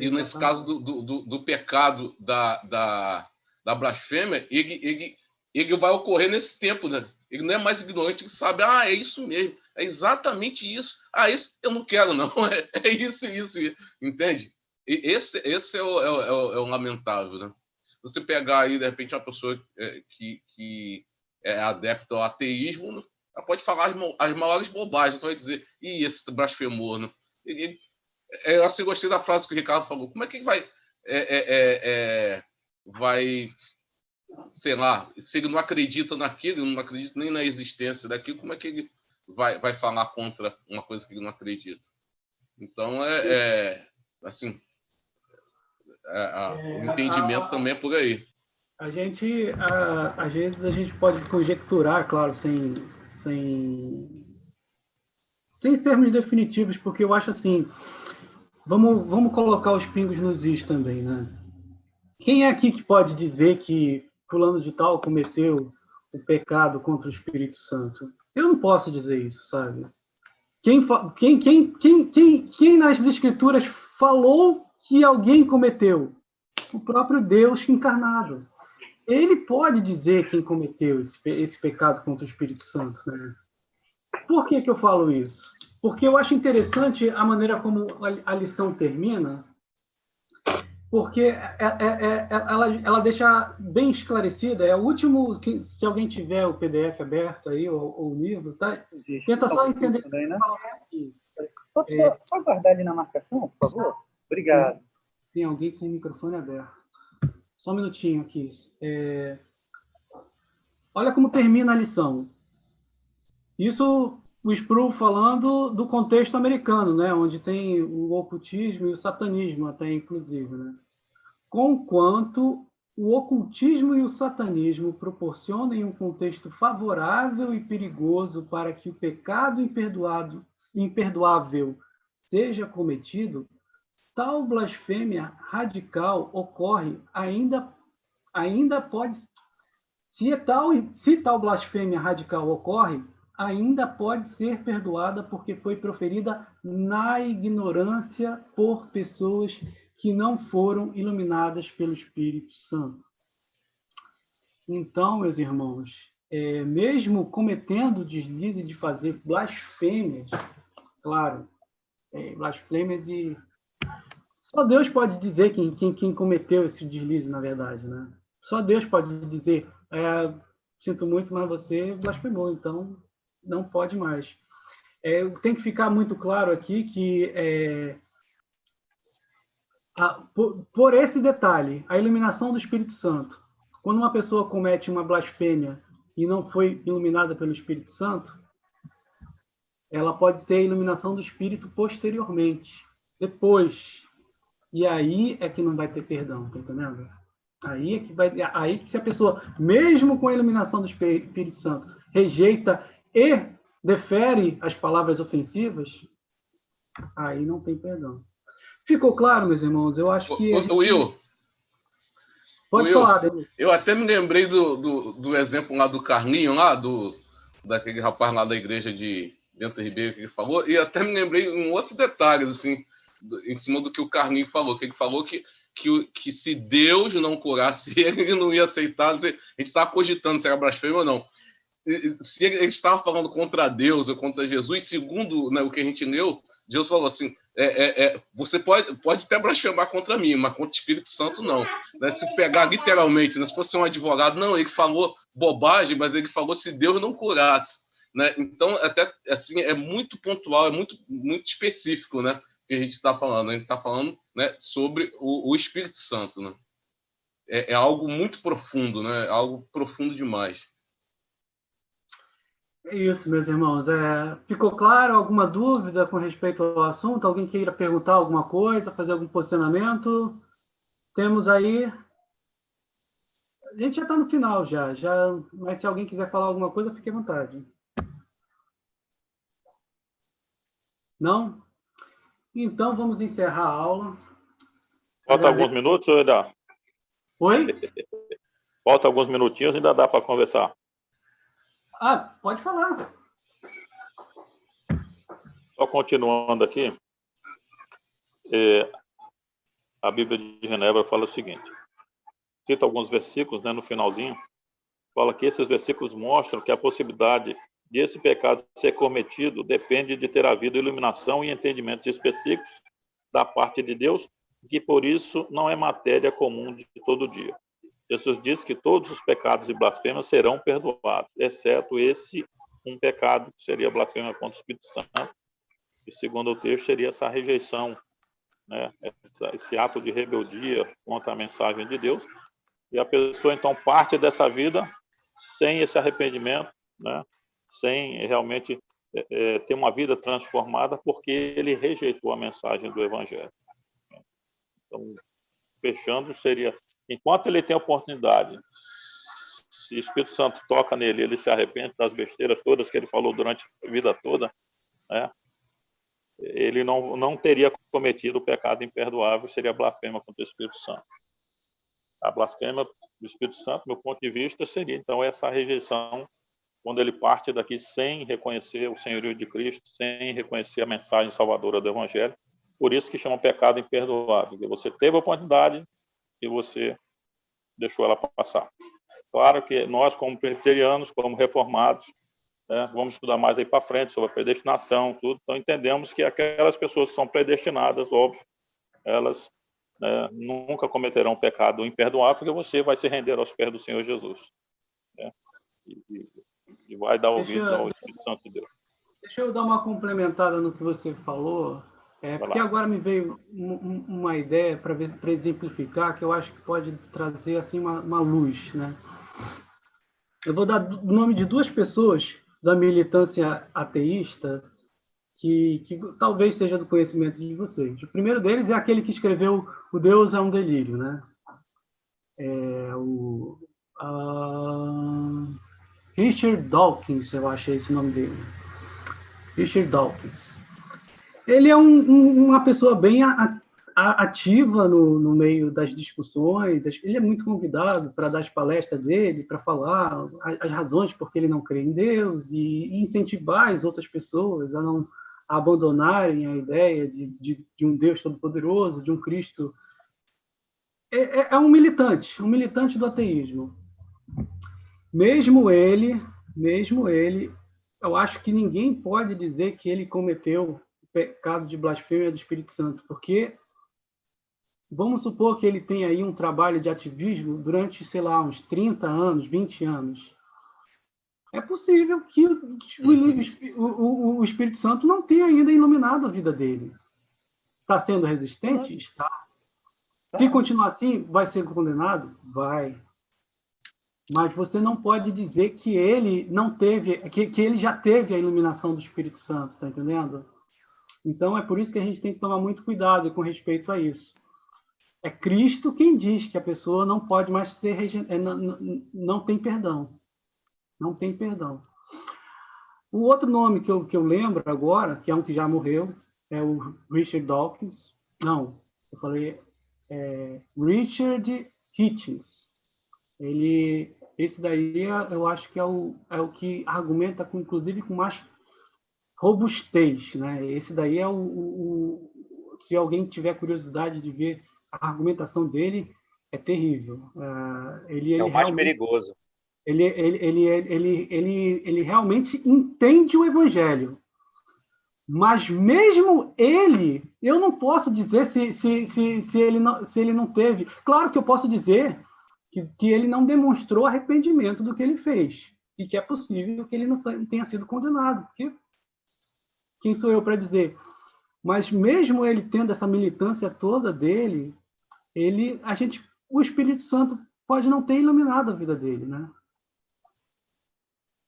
E nesse caso do pecado da blasfêmia, ele vai ocorrer nesse tempo. Né? Ele não é mais ignorante, ele sabe, é isso mesmo. É exatamente isso. Isso eu não quero, não. É isso, entende? E esse é o lamentável, né? Você pegar aí, de repente, uma pessoa que é adepta ao ateísmo, ela pode falar as maiores bobagens. Você vai dizer, esse blasfemor, né? Eu assim, gostei da frase que o Ricardo falou. Como é que ele vai, sei lá, se ele não acredita naquilo, não acredita nem na existência daquilo, como é que ele vai falar contra uma coisa que não acredita. Então, assim, o entendimento também é por aí. A gente, às vezes, a gente pode conjecturar, claro, sem sermos definitivos, porque eu acho assim, vamos colocar os pingos nos is também, né? Quem é aqui que pode dizer que fulano de tal cometeu o pecado contra o Espírito Santo? Eu não posso dizer isso, sabe? Quem nas Escrituras falou que alguém cometeu? O próprio Deus encarnado. Ele pode dizer quem cometeu esse pecado contra o Espírito Santo, né? Por que eu falo isso? Porque eu acho interessante a maneira como a lição termina, porque ela deixa bem esclarecida. É o último, se alguém tiver o PDF aberto aí, ou o livro, tá? Tenta só entender. Também, né? Pode aguardar ali na marcação, por favor? Obrigado. Tem alguém com o microfone aberto. Só um minutinho aqui. Olha como termina a lição. Isso, o Sproul falando do contexto americano, né? Onde tem o ocultismo e o satanismo, até inclusive, né? Conquanto o ocultismo e o satanismo proporcionem um contexto favorável e perigoso para que o pecado imperdoável seja cometido, tal blasfêmia radical ocorre ainda pode, se tal blasfêmia radical ocorre, ainda pode ser perdoada porque foi proferida na ignorância por pessoas que não foram iluminadas pelo Espírito Santo. Então, meus irmãos, mesmo cometendo o deslize de fazer blasfêmias, claro, blasfêmias e... Só Deus pode dizer quem cometeu esse deslize, na verdade, né? Só Deus pode dizer, sinto muito, mas você blasfemou, então não pode mais. Tem que ficar muito claro aqui que, por esse detalhe, a iluminação do Espírito Santo, quando uma pessoa comete uma blasfêmia e não foi iluminada pelo Espírito Santo, ela pode ter a iluminação do Espírito posteriormente, depois. E aí é que não vai ter perdão, tá entendendo? Aí que se a pessoa, mesmo com a iluminação do Espírito Santo, rejeita e defere as palavras ofensivas, aí não tem perdão. Ficou claro, meus irmãos? Eu acho que... Will, pode falar, Denis. Eu até me lembrei do exemplo lá do Carlinho, daquele rapaz lá da igreja de Bento Ribeiro que ele falou, e até me lembrei um outro detalhe, assim, em cima do que o Carlinho falou, que ele falou que se Deus não curasse ele não ia aceitar. Não sei, a gente estava cogitando se era blasfêmia ou não. Se ele estava falando contra Deus ou contra Jesus, segundo, né, o que a gente leu, Deus falou assim, você pode até blasfemar contra mim, mas contra o Espírito Santo não. Né? Se pegar literalmente, né, se fosse um advogado, não, ele falou bobagem, mas ele falou se Deus não curasse. Né? Então, até assim, é muito pontual, é muito, muito específico, né? Que a gente está falando. A gente está falando, né, sobre o Espírito Santo. Né? É algo muito profundo, né? Algo profundo demais. É isso, meus irmãos. Ficou claro? Alguma dúvida com respeito ao assunto? Alguém queira perguntar alguma coisa, fazer algum posicionamento? Temos aí... A gente já está no final, mas se alguém quiser falar alguma coisa, fique à vontade. Não? Então, vamos encerrar a aula. Falta alguns minutos ou ainda? Oi? Falta alguns minutinhos, ainda dá para conversar. Pode falar. Só continuando aqui, a Bíblia de Genebra fala o seguinte, cita alguns versículos, né, no finalzinho, fala que esses versículos mostram que a possibilidade de esse pecado ser cometido depende de ter havido iluminação e entendimentos específicos da parte de Deus, que por isso não é matéria comum de todo dia. Jesus diz que todos os pecados e blasfêmias serão perdoados, exceto esse um pecado, que seria a blasfêmia contra o Espírito Santo, e segundo o texto seria essa rejeição, né, esse ato de rebeldia contra a mensagem de Deus, e a pessoa então parte dessa vida sem esse arrependimento, né, sem realmente ter uma vida transformada porque ele rejeitou a mensagem do Evangelho. Então, fechando, seria, enquanto ele tem a oportunidade, se o Espírito Santo toca nele, ele se arrepende das besteiras todas que ele falou durante a vida toda, né? Ele não teria cometido o pecado imperdoável, seria blasfema contra o Espírito Santo. A blasfêmia do Espírito Santo, do meu ponto de vista, seria, então, essa rejeição, quando ele parte daqui sem reconhecer o senhorio de Cristo, sem reconhecer a mensagem salvadora do Evangelho. Por isso que chama pecado imperdoável, porque você teve a oportunidade e você deixou ela passar. Claro que nós, como presbiterianos, como reformados, vamos estudar mais aí para frente sobre a predestinação, tudo. Então, entendemos que aquelas pessoas que são predestinadas, óbvio, elas nunca cometerão pecado imperdoável, porque você vai se render aos pés do Senhor Jesus. E vai dar ouvidos ao Espírito Santo de Deus. Deixa eu dar uma complementada no que você falou, porque agora me veio uma ideia para exemplificar, que eu acho que pode trazer assim uma luz, né? Eu vou dar o nome de duas pessoas da militância ateísta que talvez seja do conhecimento de vocês. O primeiro deles é aquele que escreveu O Deus é um Delírio, né? Richard Dawkins, eu acho esse o nome dele. Richard Dawkins. Ele é uma pessoa bem ativa no meio das discussões. Ele é muito convidado para dar as palestras dele, para falar as razões por que ele não crê em Deus e incentivar as outras pessoas a não abandonarem a ideia de um Deus todo-poderoso, de um Cristo. É um militante do ateísmo. Mesmo ele, eu acho que ninguém pode dizer que ele cometeu o pecado de blasfêmia do Espírito Santo, porque vamos supor que ele tenha aí um trabalho de ativismo durante, sei lá, uns 30 anos, 20 anos. É possível que o Espírito Santo não tenha ainda iluminado a vida dele. Está sendo resistente? Está. Se continuar assim, vai ser condenado? Vai. Mas você não pode dizer que ele não teve, que ele já teve a iluminação do Espírito Santo, está entendendo? Então, é por isso que a gente tem que tomar muito cuidado com respeito a isso. É Cristo quem diz que a pessoa não pode mais ser não tem perdão. Não tem perdão. O outro nome que eu lembro agora, que é um que já morreu, é o Richard Dawkins. Não, eu falei Richard Hitchens. Esse daí eu acho que é o que argumenta, inclusive, com mais robustez, né? Esse daí é se alguém tiver curiosidade de ver a argumentação dele, é terrível. Ele é o mais perigoso. Ele realmente entende o Evangelho. Mas mesmo ele, eu não posso dizer se ele não teve. Claro que eu posso dizer que ele não demonstrou arrependimento do que ele fez. E que é possível que ele não tenha sido condenado. Porque quem sou eu para dizer? Mas mesmo ele tendo essa militância toda dele, o Espírito Santo pode não ter iluminado a vida dele, né?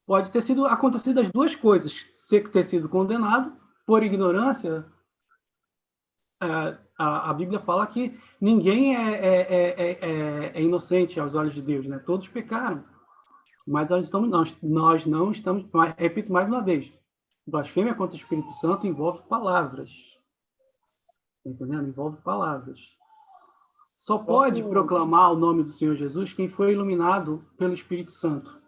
Pode ter acontecido as duas coisas. Ter sido condenado por ignorância. A Bíblia fala que ninguém é inocente aos olhos de Deus, né? Todos pecaram. Mas nós não estamos... Repito mais uma vez. Blasfêmia contra o Espírito Santo envolve palavras. Tá entendendo? Envolve palavras. Só pode proclamar o nome do Senhor Jesus quem foi iluminado pelo Espírito Santo.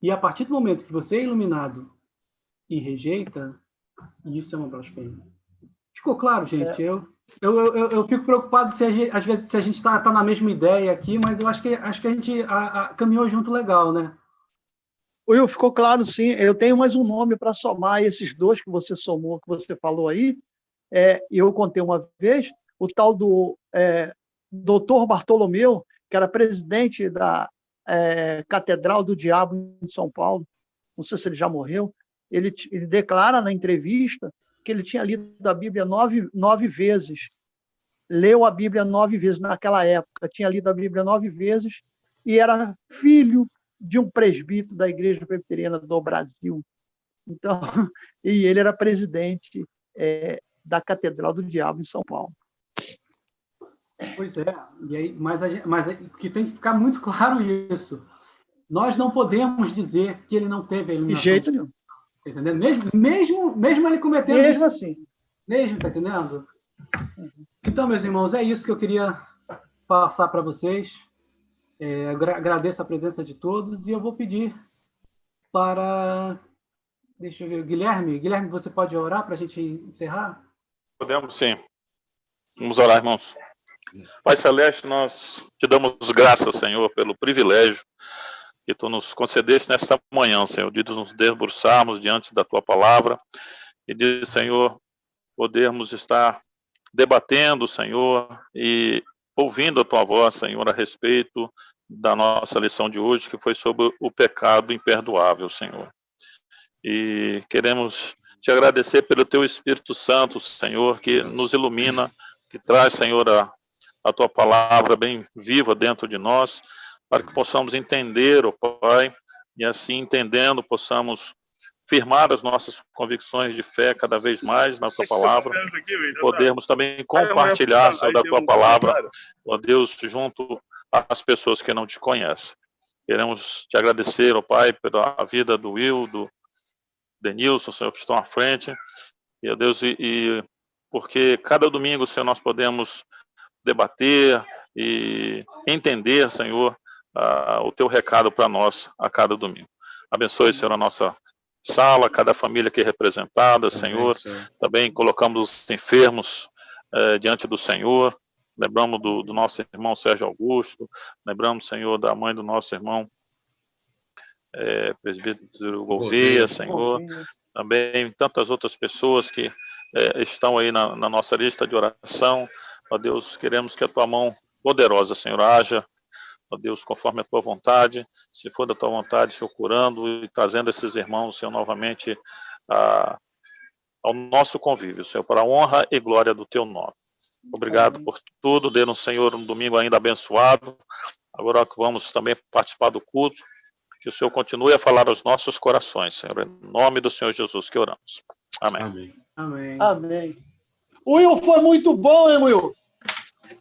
E a partir do momento que você é iluminado e rejeita, isso é uma blasfêmia. Ficou claro, gente? Eu fico preocupado às vezes se a gente está na mesma ideia aqui, mas eu acho que a gente caminhou junto legal, né? Will, ficou claro, sim. Eu tenho mais um nome para somar esses dois que você somou, que você falou aí. Eu contei uma vez, o tal do Dr. Bartolomeu, que era presidente da Catedral do Diabo em São Paulo. Não sei se ele já morreu. Ele declara na entrevista que ele tinha lido a Bíblia 9 vezes. Leu a Bíblia 9 vezes naquela época. Tinha lido a Bíblia 9 vezes e era filho de um presbítero da Igreja Presbiteriana do Brasil. Então, e ele era presidente da Catedral do Diabo em São Paulo. Pois é, e aí, mas que tem que ficar muito claro isso. Nós não podemos dizer que ele não teve a De iluminação. jeito nenhum. Tá entendendo? Mesmo ele cometendo Mesmo isso. assim. Mesmo, tá entendendo? Então, meus irmãos, é isso que eu queria passar para vocês. Agradeço a presença de todos e eu vou pedir para... Deixa eu ver, Guilherme. Guilherme, você pode orar para a gente encerrar? Podemos, sim. Vamos orar, irmãos. Pai Celeste, nós te damos graças, Senhor, pelo privilégio que tu nos concedeste nesta manhã, Senhor, de nos debruçarmos diante da tua palavra e de, Senhor, podermos estar debatendo, Senhor, e ouvindo a tua voz, Senhor, a respeito da nossa lição de hoje, que foi sobre o pecado imperdoável, Senhor. E queremos te agradecer pelo teu Espírito Santo, Senhor, que nos ilumina, que traz, Senhor, a tua palavra bem viva dentro de nós, para que possamos entender, ó Pai, e assim entendendo, possamos firmar as nossas convicções de fé cada vez mais na tua palavra, e podermos também compartilhar, Senhor, da tua palavra, ó Deus, junto às pessoas que não te conhecem. Queremos te agradecer, ó Pai, pela vida do Will, do Denilson, Senhor, que estão à frente, e, ó Deus, porque cada domingo, Senhor, nós podemos debater e entender, Senhor, o teu recado para nós a cada domingo. Abençoe, Senhor, a nossa sala, cada família aqui representada, Senhor. Também colocamos os enfermos diante do Senhor. Lembramos do nosso irmão Sérgio Augusto. Lembramos, Senhor, da mãe do nosso irmão presbítero Gouveia, Senhor. Também tantas outras pessoas que estão aí na nossa lista de oração. Ó Deus, queremos que a tua mão poderosa, Senhor, haja, ó Deus, conforme a tua vontade, se for da tua vontade, Senhor, curando e trazendo esses irmãos, Senhor, novamente ao nosso convívio, Senhor, para a honra e glória do teu nome. Obrigado por tudo, dê-nos, Senhor, um domingo ainda abençoado. Agora que vamos também participar do culto, que o Senhor continue a falar aos nossos corações, Senhor, em nome do Senhor Jesus que oramos. Amém. Amém. Amém. Will, foi muito bom, hein, Will?